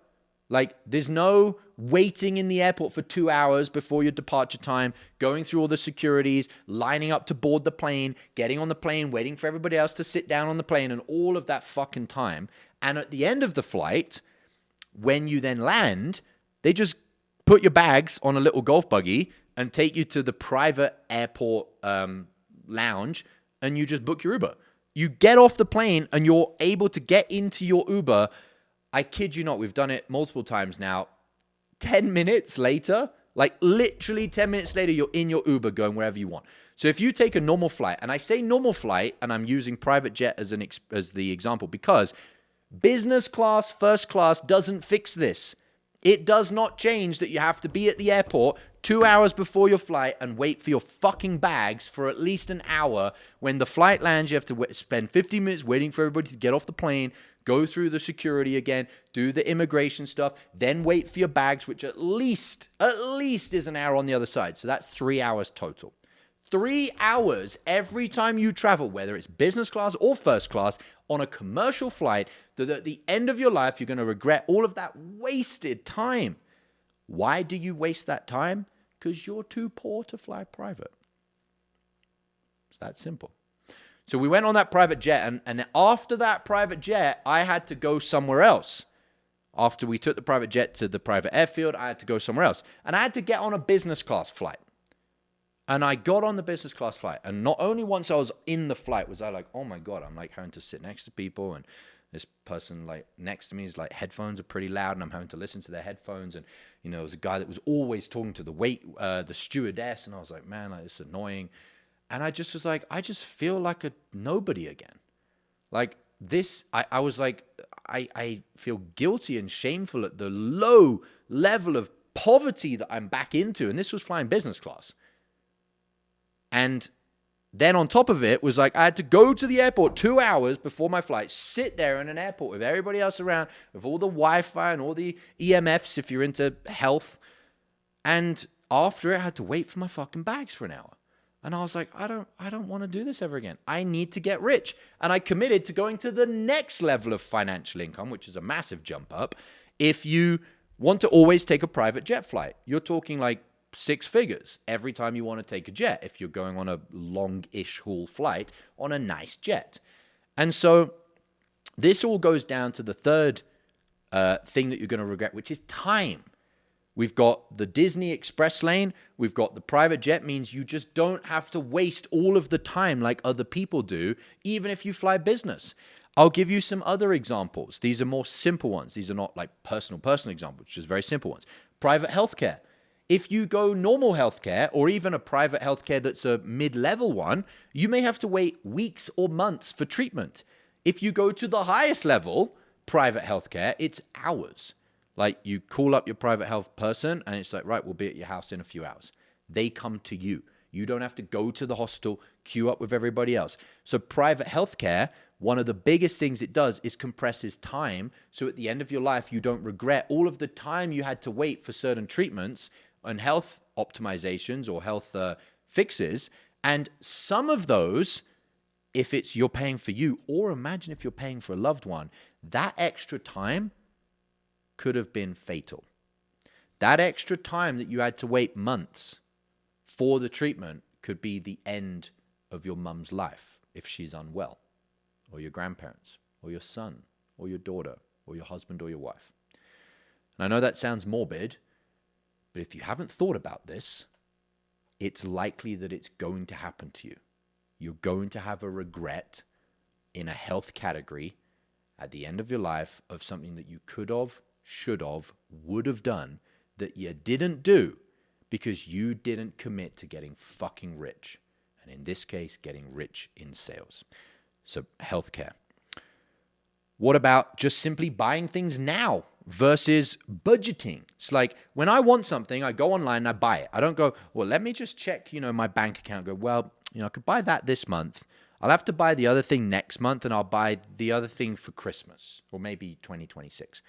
Like, there's no waiting in the airport for 2 hours before your departure time, going through all the securities, lining up to board the plane, getting on the plane, waiting for everybody else to sit down on the plane, and all of that fucking time. And at the end of the flight, when you then land, they just put your bags on a little golf buggy and take you to the private airport lounge, and you just book your Uber. You get off the plane and you're able to get into your Uber. I kid you not, we've done it multiple times now. 10 minutes later, like literally 10 minutes later, you're in your Uber going wherever you want. So if you take a normal flight, and I say normal flight, and I'm using private jet as the example because business class, first class doesn't fix this. It does not change that you have to be at the airport 2 hours before your flight and wait for your fucking bags for at least an hour. When the flight lands, you have to spend 15 minutes waiting for everybody to get off the plane, go through the security again, do the immigration stuff, then wait for your bags, which at least is an hour on the other side. So that's 3 hours total. 3 hours every time you travel, whether it's business class or first class, on a commercial flight, that at the end of your life, you're going to regret all of that wasted time. Why do you waste that time? Because you're too poor to fly private. It's that simple. So we went on that private jet, and after that private jet, I had to go somewhere else. After we took the private jet to the private airfield, I had to go somewhere else. And I had to get on a business class flight. And I got on the business class flight. And not only once I was in the flight was I like, oh my God, I'm like having to sit next to people. And this person like next to me is like, headphones are pretty loud and I'm having to listen to their headphones. And, you know, there was a guy that was always talking to the stewardess. And I was like, man, like, it's annoying. And I just was like, I just feel like a nobody again. Like this, I was like, I feel guilty and shameful at the low level of poverty that I'm back into. And this was flying business class. And then on top of it was like, I had to go to the airport 2 hours before my flight, sit there in an airport with everybody else around, with all the Wi-Fi and all the EMFs if you're into health. And after it, I had to wait for my fucking bags for an hour. And I was like, I don't want to do this ever again. I need to get rich. And I committed to going to the next level of financial income, which is a massive jump up. If you want to always take a private jet flight, you're talking like 6 figures every time you want to take a jet if you're going on a long-ish haul flight on a nice jet. And so this all goes down to the third thing that you're going to regret, which is time. We've got the Disney Express lane. We've got the private jet, means you just don't have to waste all of the time like other people do, even if you fly business. I'll give you some other examples. These are more simple ones. These are not like personal examples, just very simple ones. Private healthcare. If you go normal healthcare or even a private healthcare that's a mid-level one, you may have to wait weeks or months for treatment. If you go to the highest level, private healthcare, it's hours. Like you call up your private health person and it's like, right, we'll be at your house in a few hours. They come to you. You don't have to go to the hospital, queue up with everybody else. So private healthcare, one of the biggest things it does is compresses time. So at the end of your life, you don't regret all of the time you had to wait for certain treatments and health optimizations or health fixes. And some of those, if it's you're paying for you, or imagine if you're paying for a loved one, that extra time could have been fatal. That extra time that you had to wait months for the treatment could be the end of your mum's life if she's unwell, or your grandparents, or your son, or your daughter, or your husband, or your wife. And I know that sounds morbid, but if you haven't thought about this, it's likely that it's going to happen to you. You're going to have a regret in a health category at the end of your life of something that you could have, should have, would have done that you didn't do because you didn't commit to getting fucking rich. And in this case, getting rich in sales. So healthcare. What about just simply buying things now versus budgeting? It's like when I want something, I go online and I buy it. I don't go, well, let me just check, my bank account. Go, well, I could buy that this month. I'll have to buy the other thing next month and I'll buy the other thing for Christmas or maybe 2026.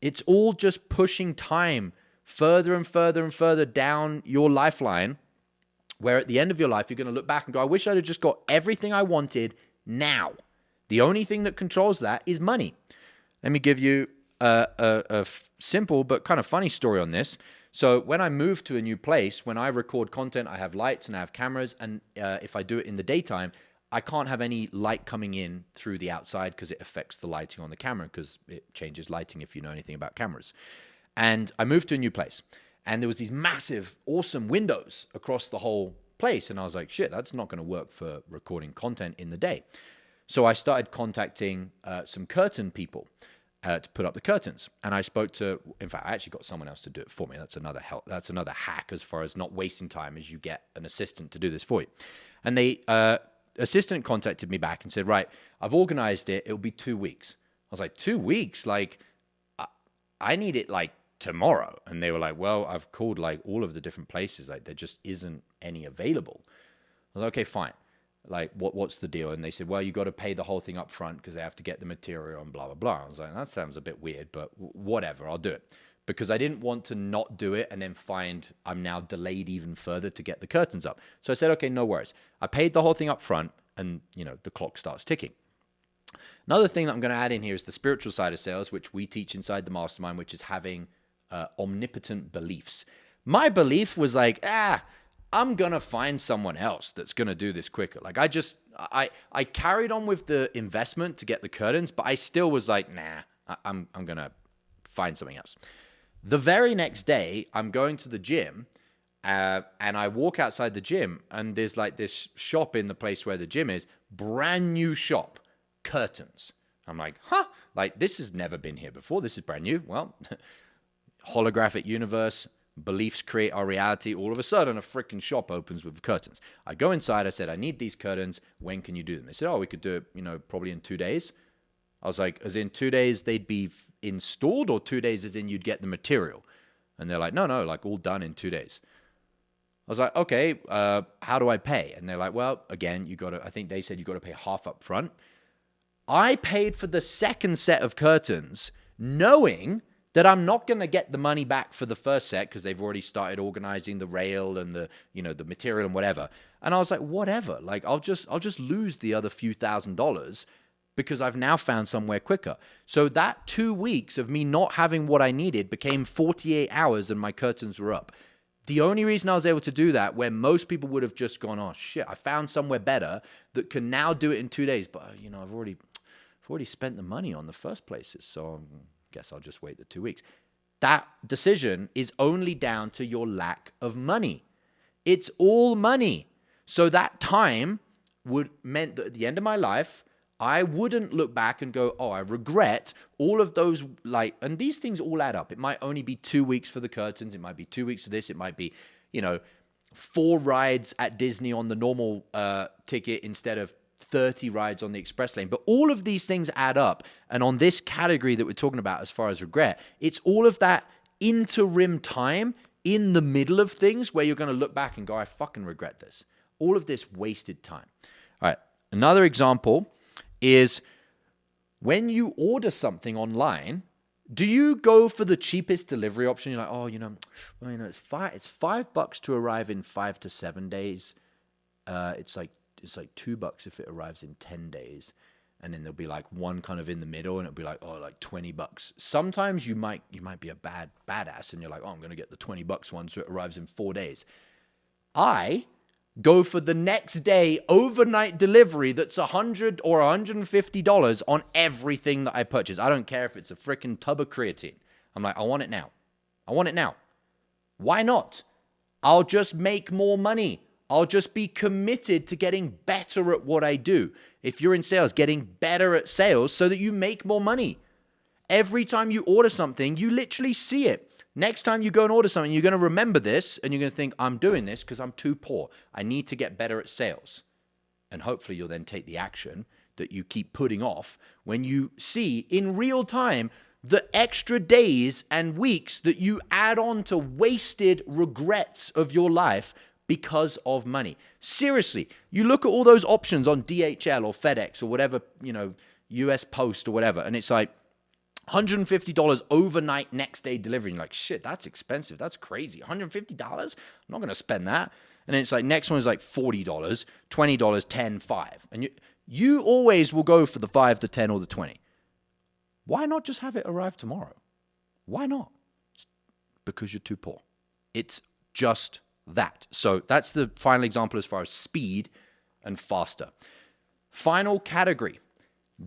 It's all just pushing time further and further and further down your lifeline, where at the end of your life, you're going to look back and go, I wish I'd have just got everything I wanted now. The only thing that controls that is money. Let me give you a simple but kind of funny story on this. So when I move to a new place, when I record content, I have lights and I have cameras. And if I do it in the daytime, I can't have any light coming in through the outside because it affects the lighting on the camera, because it changes lighting if you know anything about cameras. And I moved to a new place and there was these massive, awesome windows across the whole place. And I was like, shit, that's not going to work for recording content in the day. So I started contacting some curtain people to put up the curtains. And I spoke to, in fact, I actually got someone else to do it for me. That's another help. That's another hack as far as not wasting time, as you get an assistant to do this for you. And they, assistant contacted me back and said, right, I've organized it. It'll be 2 weeks. I was like, 2 weeks? Like, I need it like tomorrow. And they were like, well, I've called like all of the different places. Like there just isn't any available. I was like, okay, fine. Like, what's the deal? And they said, well, you got to pay the whole thing up front because they have to get the material and blah, blah, blah. I was like, that sounds a bit weird, but whatever, I'll do it. Because I didn't want to not do it and then find I'm now delayed even further to get the curtains up. So I said, okay, no worries. I paid the whole thing up front and, the clock starts ticking. Another thing that I'm going to add in here is the spiritual side of sales, which we teach inside the mastermind, which is having omnipotent beliefs. My belief was like, I'm going to find someone else that's going to do this quicker. Like I carried on with the investment to get the curtains, but I still was like, nah, I'm going to find something else. The very next day, I'm going to the gym and I walk outside the gym and there's like this shop in the place where the gym is, brand new shop, curtains, I'm like, huh? Like, this has never been here before. This is brand new. Well, holographic universe, beliefs create our reality. All of a sudden, a freaking shop opens with curtains. I go inside. I said, I need these curtains. When can you do them? They said, oh, we could do it, probably in 2 days. I was like, as in 2 days they'd be installed, or 2 days as in you'd get the material? And they're like, no, like all done in 2 days. I was like, okay, how do I pay? And they're like, well, again, I think they said you got to pay half up front. I paid for the second set of curtains knowing that I'm not going to get the money back for the first set because they've already started organizing the rail and the material and whatever. And I was like, whatever, like I'll just lose the other few $1,000s because I've now found somewhere quicker. So that 2 weeks of me not having what I needed became 48 hours and my curtains were up. The only reason I was able to do that, where most people would have just gone, oh shit, I found somewhere better that can now do it in 2 days. But I've already spent the money on the first places. So I guess I'll just wait the 2 weeks. That decision is only down to your lack of money. It's all money. So that time meant that at the end of my life, I wouldn't look back and go, oh, I regret all of those, and these things all add up. It might only be 2 weeks for the curtains. It might be 2 weeks for this. It might be, 4 rides at Disney on the normal ticket instead of 30 rides on the express lane. But all of these things add up. And on this category that we're talking about as far as regret, it's all of that interim time in the middle of things where you're going to look back and go, I fucking regret this. All of this wasted time. All right. Another example is when you order something online, do you go for the cheapest delivery option? You're like, oh, it's $5 to arrive in 5 to 7 days. It's like $2 if it arrives in 10 days. And then there'll be like one kind of in the middle, and it'll be like, oh, like $20. Sometimes you might be a badass and you're like, oh, I'm going to get the $20 one so it arrives in 4 days. I go for the next day overnight delivery that's $100 or $150 on everything that I purchase. I don't care if it's a freaking tub of creatine. I'm like, I want it now. Why not? I'll just make more money. I'll just be committed to getting better at what I do. If you're in sales, getting better at sales so that you make more money. Every time you order something, you literally see it. Next time you go and order something, you're going to remember this and you're going to think, I'm doing this because I'm too poor. I need to get better at sales. And hopefully you'll then take the action that you keep putting off when you see in real time the extra days and weeks that you add on to wasted regrets of your life because of money. Seriously, you look at all those options on DHL or FedEx or whatever, US Post or whatever, and it's like, $150 overnight next day delivery. And you're like, shit, that's expensive. That's crazy. $150? I'm not going to spend that. And then it's like, next one is like $40, $20, $10, $5. And you always will go for the 5, the 10, or the 20. Why not just have it arrive tomorrow? Why not? Because you're too poor. It's just that. So that's the final example as far as speed and faster. Final category.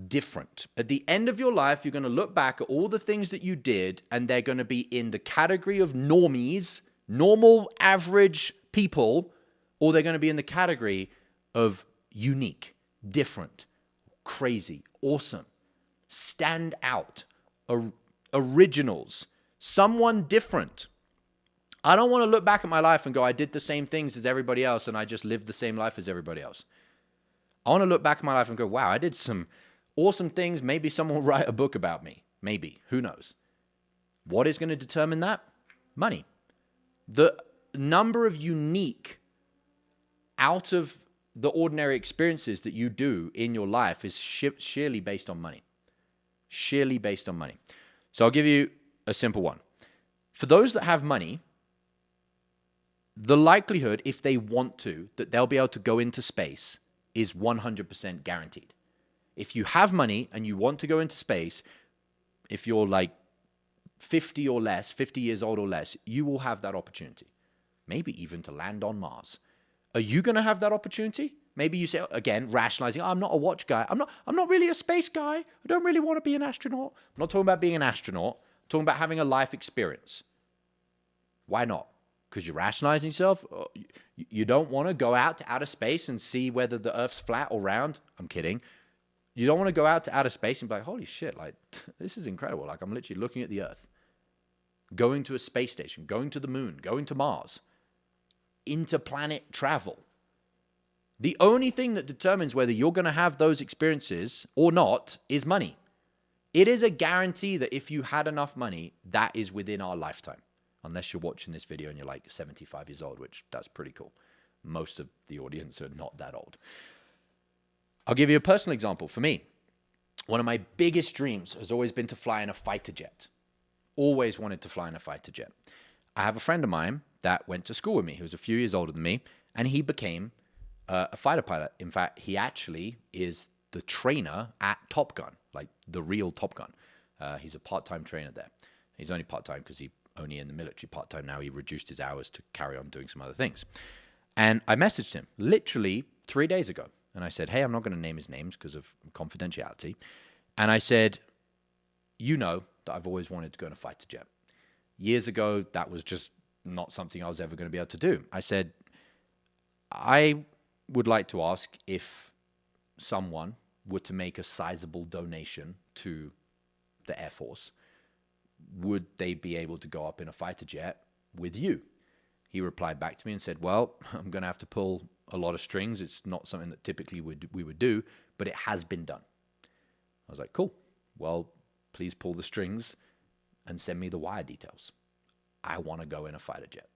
Different. At the end of your life, you're going to look back at all the things that you did, and they're going to be in the category of normies, normal, average people, or they're going to be in the category of unique, different, crazy, awesome, stand out, originals, someone different. I don't want to look back at my life and go, I did the same things as everybody else, and I just lived the same life as everybody else. I want to look back at my life and go, wow, I did some awesome things. Maybe someone will write a book about me. Maybe. Who knows? What is going to determine that? Money. The number of unique, out of the ordinary experiences that you do in your life is sheerly based on money. Sheerly based on money. So I'll give you a simple one. For those that have money, the likelihood, if they want to, that they'll be able to go into space is 100% guaranteed. If you have money and you want to go into space, if you're like 50 or less, 50 years old or less, you will have that opportunity. Maybe even to land on Mars. Are you going to have that opportunity? Maybe you say, again, rationalizing, I'm not a watch guy. I'm not really a space guy. I don't really want to be an astronaut. I'm not talking about being an astronaut. I'm talking about having a life experience. Why not? Because you're rationalizing yourself? You don't want to go out to outer space and see whether the Earth's flat or round? I'm kidding. You don't want to go out to outer space and be like, holy shit, like, this is incredible. Like, I'm literally looking at the Earth, going to a space station, going to the moon, going to Mars, interplanet travel. The only thing that determines whether you're going to have those experiences or not is money. It is a guarantee that if you had enough money, that is within our lifetime. Unless you're watching this video and you're like 75 years old, which that's pretty cool. Most of the audience are not that old. I'll give you a personal example. For me, one of my biggest dreams has always been to fly in a fighter jet. Always wanted to fly in a fighter jet. I have a friend of mine that went to school with me. He was a few years older than me, and he became a fighter pilot. In fact, he actually is the trainer at Top Gun, like the real Top Gun. He's a part-time trainer there. He's only part-time because he only in the military part-time now. He reduced his hours to carry on doing some other things. And I messaged him literally 3 days ago. And I said, hey, I'm not going to name his names because of confidentiality. And I said, you know that I've always wanted to go in a fighter jet. Years ago, that was just not something I was ever going to be able to do. I said, I would like to ask if someone were to make a sizable donation to the Air Force, would they be able to go up in a fighter jet with you? He replied back to me and said, well, I'm going to have to pull a lot of strings. It's not something that typically we would do, but it has been done. I was like, cool. Well, please pull the strings and send me the wire details. I want to go in a fighter jet.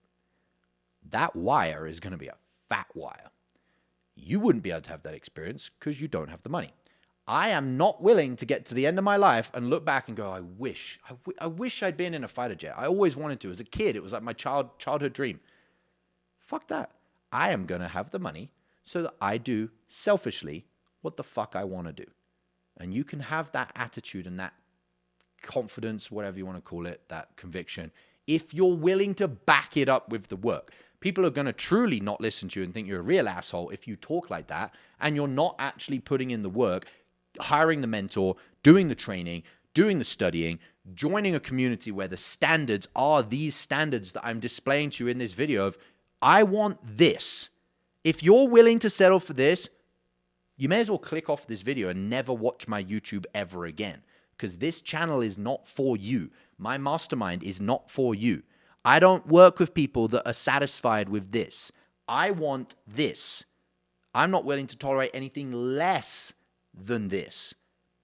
That wire is going to be a fat wire. You wouldn't be able to have that experience because you don't have the money. I am not willing to get to the end of my life and look back and go, I wish I'd been in a fighter jet. I always wanted to. As a kid, it was like my childhood dream. Fuck that. I am going to have the money so that I do selfishly what the fuck I want to do. And you can have that attitude and that confidence, whatever you want to call it, that conviction, if you're willing to back it up with the work. People are going to truly not listen to you and think you're a real asshole if you talk like that and you're not actually putting in the work, hiring the mentor, doing the training, doing the studying, joining a community where the standards are these standards that I'm displaying to you in this video of, I want this. If you're willing to settle for this, you may as well click off this video and never watch my YouTube ever again, because this channel is not for you. My mastermind is not for you. I don't work with people that are satisfied with this. I want this. I'm not willing to tolerate anything less than this.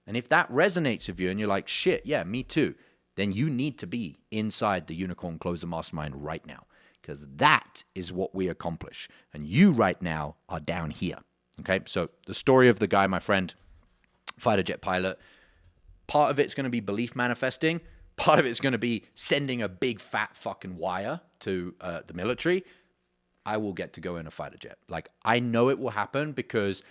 And if that resonates with you and you're like, shit, yeah, me too, then you need to be inside the Unicorn Closer Mastermind right now. Because that is what we accomplish. And you right now are down here. Okay, so the story of the guy, my friend, fighter jet pilot, part of it's going to be belief manifesting. Part of it's going to be sending a big fat fucking wire to the military. I will get to go in a fighter jet. Like, I know it will happen because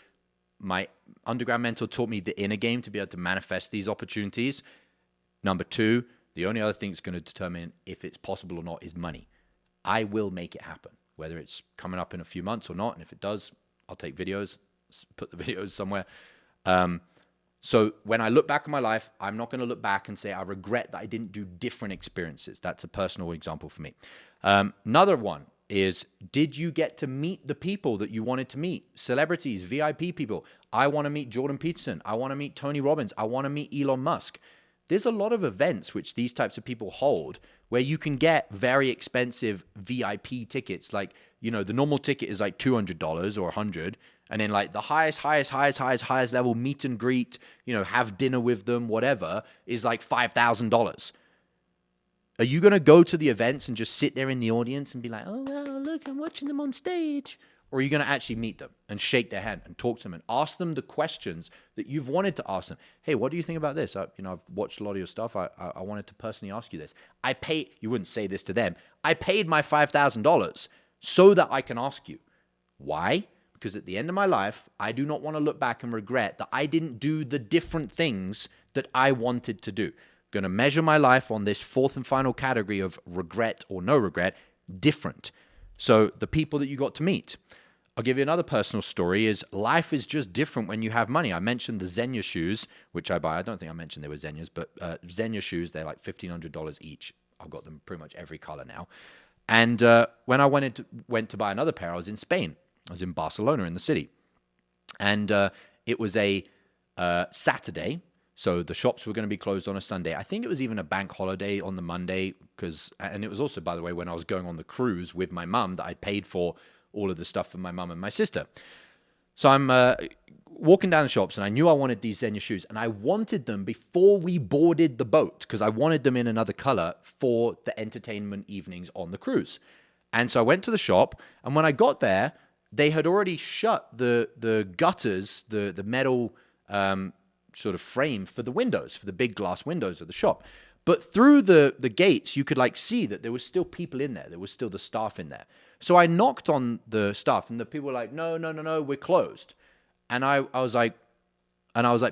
my underground mentor taught me the inner game to be able to manifest these opportunities. Number two, the only other thing that's going to determine if it's possible or not is money. I will make it happen, whether it's coming up in a few months or not. And if it does, I'll take videos, put the videos somewhere. So when I look back on my life, I'm not going to look back and say, I regret that I didn't do different experiences. That's a personal example for me. Another one is, did you get to meet the people that you wanted to meet? Celebrities, VIP people. I want to meet Jordan Peterson. I want to meet Tony Robbins. I want to meet Elon Musk. There's a lot of events which these types of people hold where you can get very expensive VIP tickets. Like, you know, the normal ticket is like $200 or $100. And then like the highest level meet and greet, you know, have dinner with them, whatever, is like $5,000. Are you going to go to the events and just sit there in the audience and be like, oh, well, look, I'm watching them on stage? Or are you going to actually meet them and shake their hand and talk to them and ask them the questions that you've wanted to ask them? Hey, what do you think about this? I've watched a lot of your stuff. I wanted to personally ask you this. You wouldn't say this to them. I paid my $5,000 so that I can ask you. Why? Because at the end of my life, I do not want to look back and regret that I didn't do the different things that I wanted to do. I'm going to measure my life on this fourth and final category of regret or no regret, different. So the people that you got to meet. I'll give you another personal story is life is just different when you have money. I mentioned the Xenia shoes, which I buy. I don't think I mentioned they were Xenias, but Xenia shoes, they're like $1,500 each. I've got them pretty much every color now. And when I went to buy another pair, I was in Spain. I was in Barcelona in the city. And it was a Saturday. So the shops were going to be closed on a Sunday. I think it was even a bank holiday on the Monday and it was also, by the way, when I was going on the cruise with my mum that I paid for all of the stuff for my mum and my sister. So I'm walking down the shops and I knew I wanted these Xenia shoes and I wanted them before we boarded the boat because I wanted them in another color for the entertainment evenings on the cruise. And so I went to the shop and when I got there, they had already shut the gutters, the metal sort of frame for the windows, for the big glass windows of the shop. But through the gates, you could like see that there was still people in there. There was still the staff in there. So I knocked on the staff and the people were like, no, we're closed. And I was like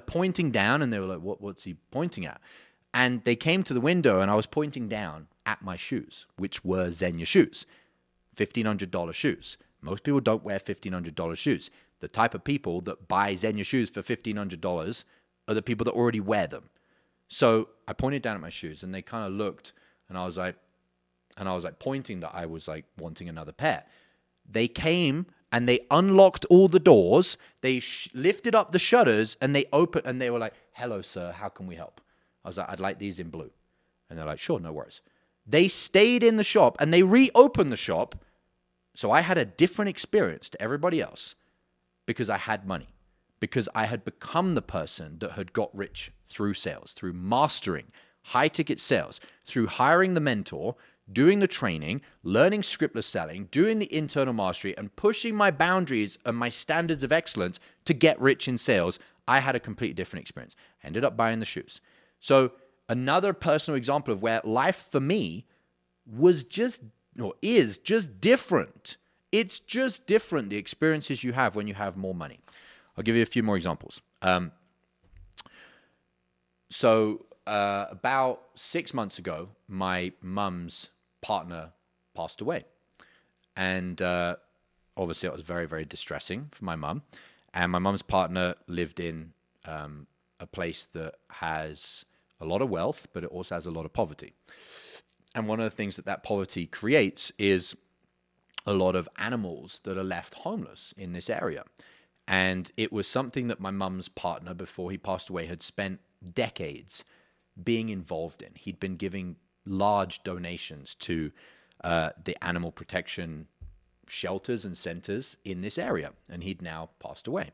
pointing down and they were like, what's he pointing at? And they came to the window and I was pointing down at my shoes, which were Xenia shoes, $1,500 shoes. Most people don't wear $1,500 shoes. The type of people that buy Xenia shoes for $1,500 are the people that already wear them. So I pointed down at my shoes and they kind of looked and I was like pointing that I was like wanting another pair. They came and they unlocked all the doors. They lifted up the shutters and they opened and they were like, hello, sir, how can we help? I was like, I'd like these in blue. And they're like, sure, no worries. They stayed in the shop and they reopened the shop. So I had a different experience to everybody else because I had money, because I had become the person that had got rich through sales, through mastering high ticket sales, through hiring the mentor, doing the training, learning scriptless selling, doing the internal mastery, and pushing my boundaries and my standards of excellence to get rich in sales. I had a completely different experience. I ended up buying the shoes. So another personal example of where life for me was just, or is just different. It's just different, the experiences you have when you have more money. I'll give you a few more examples. About 6 months ago, my mum's partner passed away. And obviously, it was very, very distressing for my mum. And my mum's partner lived in a place that has a lot of wealth, but it also has a lot of poverty. And one of the things that poverty creates is a lot of animals that are left homeless in this area. And it was something that my mum's partner, before he passed away, had spent decades being involved in. He'd been giving large donations to the animal protection shelters and centers in this area. And he'd now passed away.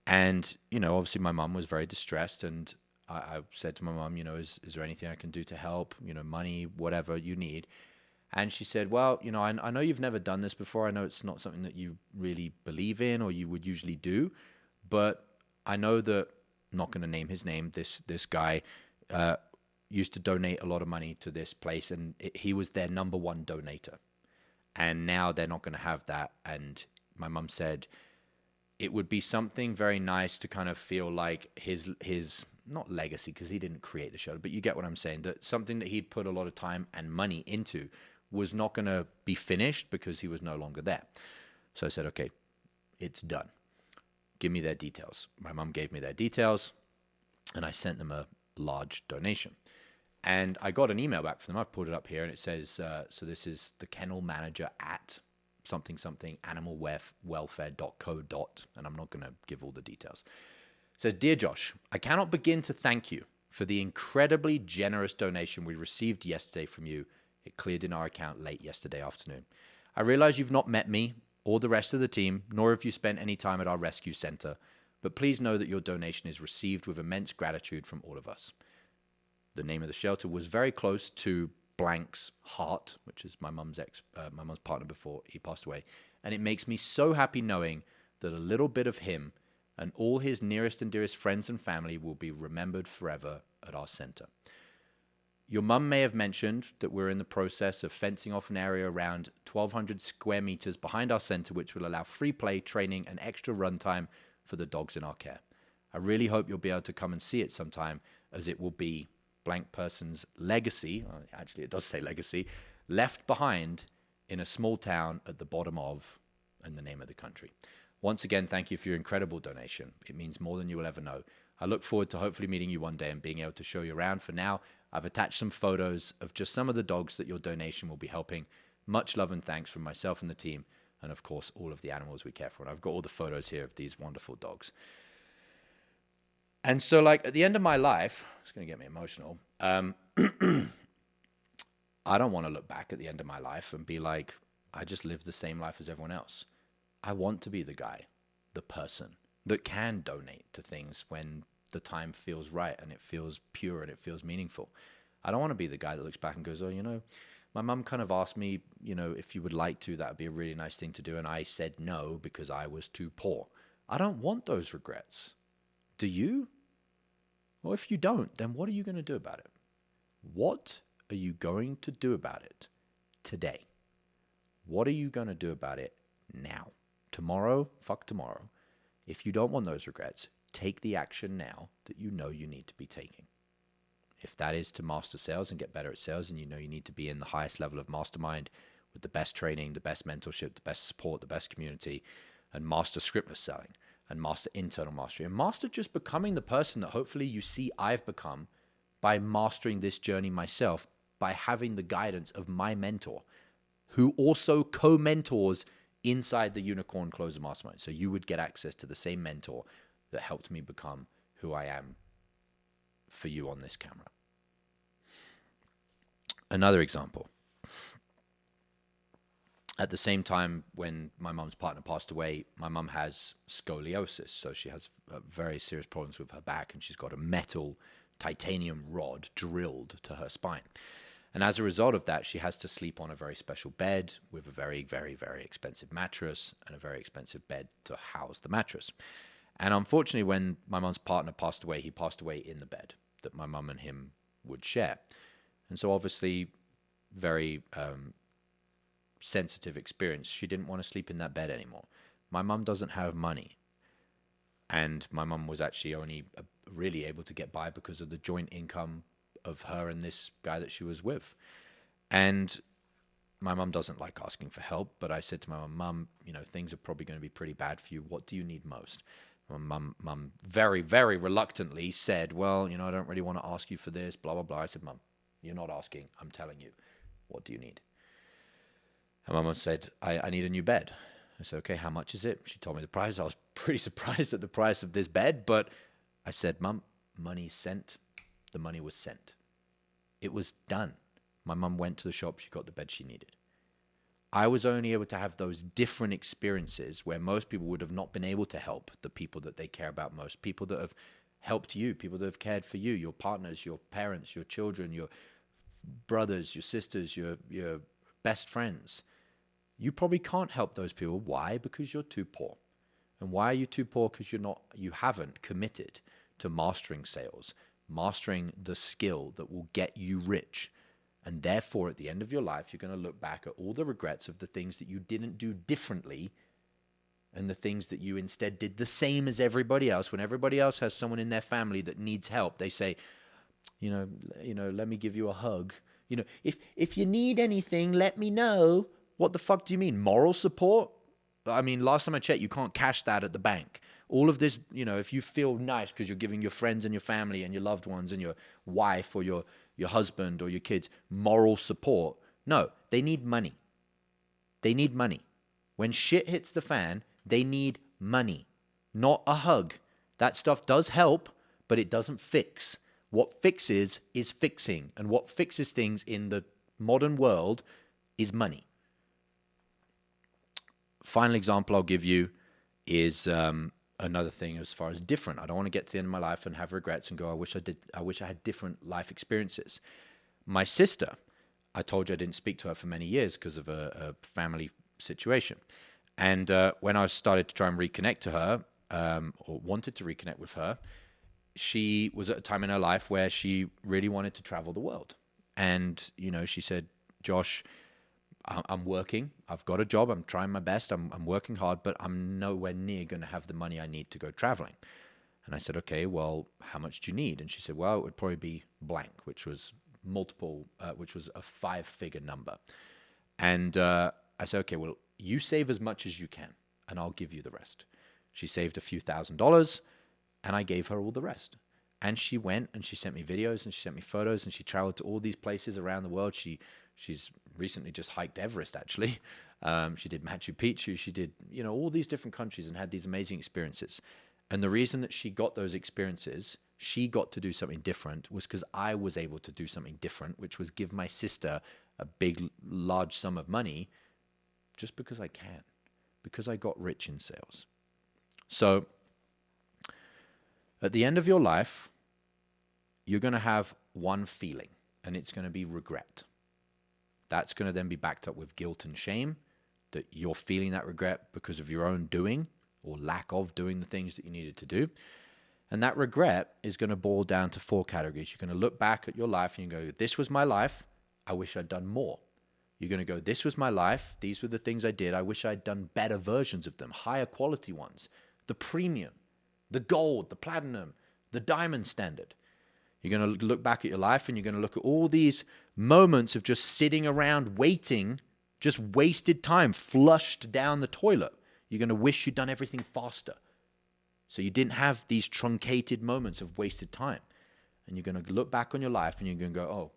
And, obviously my mum was very distressed. And I said to my mum, is there anything I can do to help? Money, whatever you need. And she said, well, I know you've never done this before. I know it's not something that you really believe in or you would usually do. But I know that, I'm not going to name his name, this guy used to donate a lot of money to this place. And he was their number one donator. And now they're not going to have that. And my mum said it would be something very nice to kind of feel like his not legacy, because he didn't create the show, but you get what I'm saying, that something that he'd put a lot of time and money into was not going to be finished because he was no longer there. So I said, okay, it's done. Give me their details. My mum gave me their details and I sent them a large donation. And I got an email back from them. I've pulled it up here and it says, so this is the kennel manager at something animalwelfare.co. And I'm not going to give all the details. It says, Dear Josh, I cannot begin to thank you for the incredibly generous donation we received yesterday from you. It cleared in our account late yesterday afternoon. I realize you've not met me or the rest of the team, nor have you spent any time at our rescue center, but please know that your donation is received with immense gratitude from all of us. The name of the shelter was very close to Blank's heart, which is my mum's partner before he passed away. And it makes me so happy knowing that a little bit of him and all his nearest and dearest friends and family will be remembered forever at our center. Your mum may have mentioned that we're in the process of fencing off an area around 1,200 square meters behind our center, which will allow free play, training, and extra runtime for the dogs in our care. I really hope you'll be able to come and see it sometime, as it will be blank person's legacy, actually it does say legacy, left behind in a small town at the bottom of, and the name of the country. Once again, thank you for your incredible donation. It means more than you will ever know. I look forward to hopefully meeting you one day and being able to show you around. For now, I've attached some photos of just some of the dogs that your donation will be helping. Much love and thanks from myself and the team, and of course, all of the animals we care for. And I've got all the photos here of these wonderful dogs. And so like at the end of my life, it's going to get me emotional. I don't want to look back at the end of my life and be like, I just lived the same life as everyone else. I want to be the guy, the person that can donate to things when the time feels right and it feels pure and it feels meaningful. I don't want to be the guy that looks back and goes, oh, you know, my mum kind of asked me, you know, if you would like to, that would be a really nice thing to do. And I said no because I was too poor. I don't want those regrets. Do you? Well, if you don't, then what are you going to do about it? What are you going to do about it today? What are you going to do about it now? Tomorrow, fuck tomorrow. If you don't want those regrets, take the action now that you know you need to be taking. If that is to master sales and get better at sales, and you know you need to be in the highest level of mastermind with the best training, the best mentorship, the best support, the best community, and master scriptless selling, and master internal mastery, and master just becoming the person that hopefully you see I've become by mastering this journey myself, by having the guidance of my mentor, who also co-mentors inside the Unicorn Closer Mastermind. So you would get access to the same mentor that helped me become who I am for you on this camera. Another example. At the same time, when my mum's partner passed away, my mum has scoliosis. So she has very serious problems with her back, and she's got a metal titanium rod drilled to her spine. And as a result of that, she has to sleep on a very special bed with a very, very, very expensive mattress and a very expensive bed to house the mattress. And unfortunately, when my mum's partner passed away, he passed away in the bed that my mum and him would share. And so obviously, very sensitive experience. She didn't want to sleep in that bed anymore. My mum doesn't have money. And my mum was actually only really able to get by because of the joint income of her and this guy that she was with. And my mum doesn't like asking for help, but I said to my mum, you know, things are probably going to be pretty bad for you. What do you need most? My mum very, very reluctantly said, well, you know, I don't really want to ask you for this, blah, blah, blah. I said, Mum, you're not asking. I'm telling you. What do you need? And my mum said, I need a new bed. I said, okay, how much is it? She told me the price. I was pretty surprised at the price of this bed, but I said, Mum, money's sent. The money was sent. It was done. My mum went to the shop. She got the bed she needed. I was only able to have those different experiences where most people would have not been able to help the people that they care about most, people that have helped you, people that have cared for you, your partners, your parents, your children, your brothers, your sisters, your best friends. You probably can't help those people. Why? Because you're too poor. And why are you too poor? Because you haven't committed to mastering sales, mastering the skill that will get you rich. And therefore, at the end of your life, you're going to look back at all the regrets of the things that you didn't do differently and the things that you instead did the same as everybody else. When everybody else has someone in their family that needs help, they say, you know, let me give you a hug. You know, if you need anything, let me know. What the fuck do you mean? Moral support? I mean, last time I checked, you can't cash that at the bank. All of this, you know, if you feel nice because you're giving your friends and your family and your loved ones and your wife or your husband or your kids moral support. No, they need money. They need money. When shit hits the fan, they need money, not a hug. That stuff does help, but it doesn't fix. What fixes is fixing. And what fixes things in the modern world is money. Final example I'll give you is another thing as far as different. I don't want to get to the end of my life and have regrets and go, I wish I had different life experiences. My sister, I told you I didn't speak to her for many years because of a family situation. And when I started to try and reconnect to her, or wanted to reconnect with her, she was at a time in her life where she really wanted to travel the world. And, you know, she said, Josh, I'm working. I've got a job. I'm trying my best. I'm working hard, but I'm nowhere near going to have the money I need to go traveling. And I said, okay, well, how much do you need? And she said, well, it would probably be blank, which was which was a 5-figure number. And I said, okay, well, you save as much as you can, and I'll give you the rest. She saved a few $1,000s, and I gave her all the rest. And she went and she sent me videos and she sent me photos and she traveled to all these places around the world. She's recently just hiked Everest, actually. She did Machu Picchu. She did, you know, all these different countries and had these amazing experiences. And the reason that she got those experiences, she got to do something different, was because I was able to do something different, which was give my sister a big, large sum of money just because I can, because I got rich in sales. So at the end of your life, you're going to have one feeling, and it's going to be regret. That's going to then be backed up with guilt and shame, that you're feeling that regret because of your own doing or lack of doing the things that you needed to do. And that regret is going to boil down to 4 categories. You're going to look back at your life and you go, this was my life. I wish I'd done more. You're going to go, this was my life. These were the things I did. I wish I'd done better versions of them, higher quality ones, the premium, the gold, the platinum, the diamond standard. You're going to look back at your life and you're going to look at all these moments of just sitting around waiting, just wasted time, flushed down the toilet. You're going to wish you'd done everything faster. So you didn't have these truncated moments of wasted time. And you're going to look back on your life and you're going to go, oh,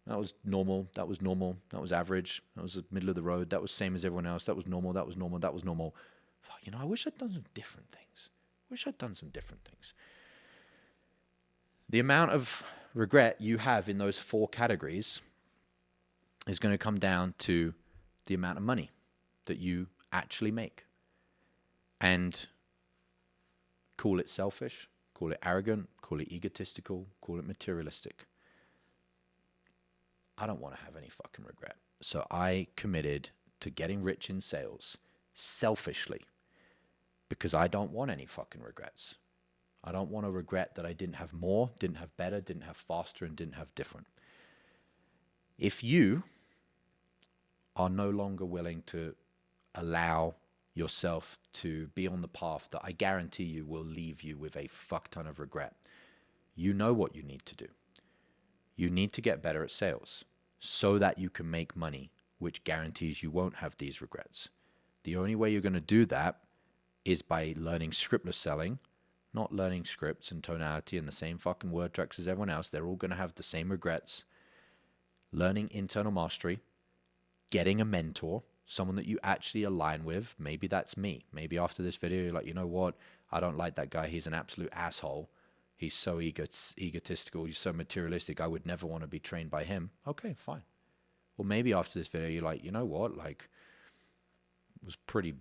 that was normal. That was normal. That was average. That was the middle of the road. That was same as everyone else. That was normal. That was normal. That was normal. Fuck, I wish I'd done some different things. The amount of regret you have in those 4 categories is going to come down to the amount of money that you actually make. And call it selfish, call it arrogant, call it egotistical, call it materialistic. I don't want to have any fucking regret. So I committed to getting rich in sales selfishly because I don't want any fucking regrets. I don't want to regret that I didn't have more, didn't have better, didn't have faster, and didn't have different. If you are no longer willing to allow yourself to be on the path that I guarantee you will leave you with a fuck ton of regret, you know what you need to do. You need to get better at sales so that you can make money, which guarantees you won't have these regrets. The only way you're going to do that is by learning scriptless selling, not learning scripts and tonality and the same fucking word tracks as everyone else. They're all going to have the same regrets. Learning internal mastery, getting a mentor, someone that you actually align with. Maybe that's me. Maybe after this video, you're like, you know what? I don't like that guy. He's an absolute asshole. He's so egotistical. He's so materialistic. I would never want to be trained by him. Okay, fine. Or maybe after this video, you're like, you know what? Like, it was pretty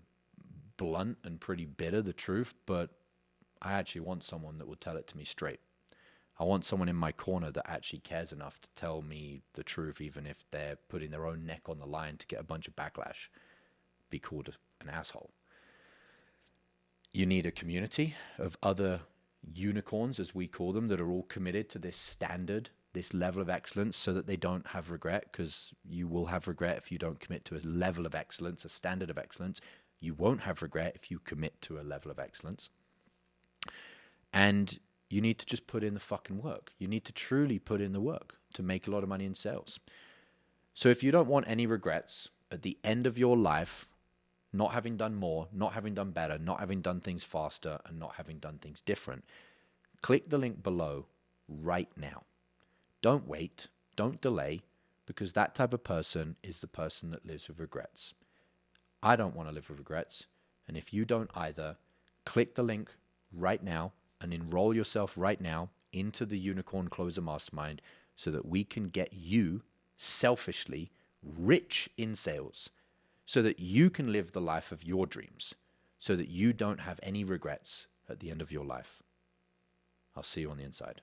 blunt and pretty bitter, the truth, but I actually want someone that will tell it to me straight. I want someone in my corner that actually cares enough to tell me the truth, even if they're putting their own neck on the line to get a bunch of backlash, be called an asshole. You need a community of other unicorns, as we call them, that are all committed to this standard, this level of excellence, so that they don't have regret, because you will have regret if you don't commit to a level of excellence, a standard of excellence. You won't have regret if you commit to a level of excellence. And you need to just put in the fucking work. You need to truly put in the work to make a lot of money in sales. So if you don't want any regrets at the end of your life, not having done more, not having done better, not having done things faster, and not having done things different, click the link below right now. Don't wait, don't delay, because that type of person is the person that lives with regrets. I don't want to live with regrets. And if you don't either, click the link right now and enroll yourself right now into the Unicorn Closer Mastermind so that we can get you selfishly rich in sales, so that you can live the life of your dreams, so that you don't have any regrets at the end of your life. I'll see you on the inside.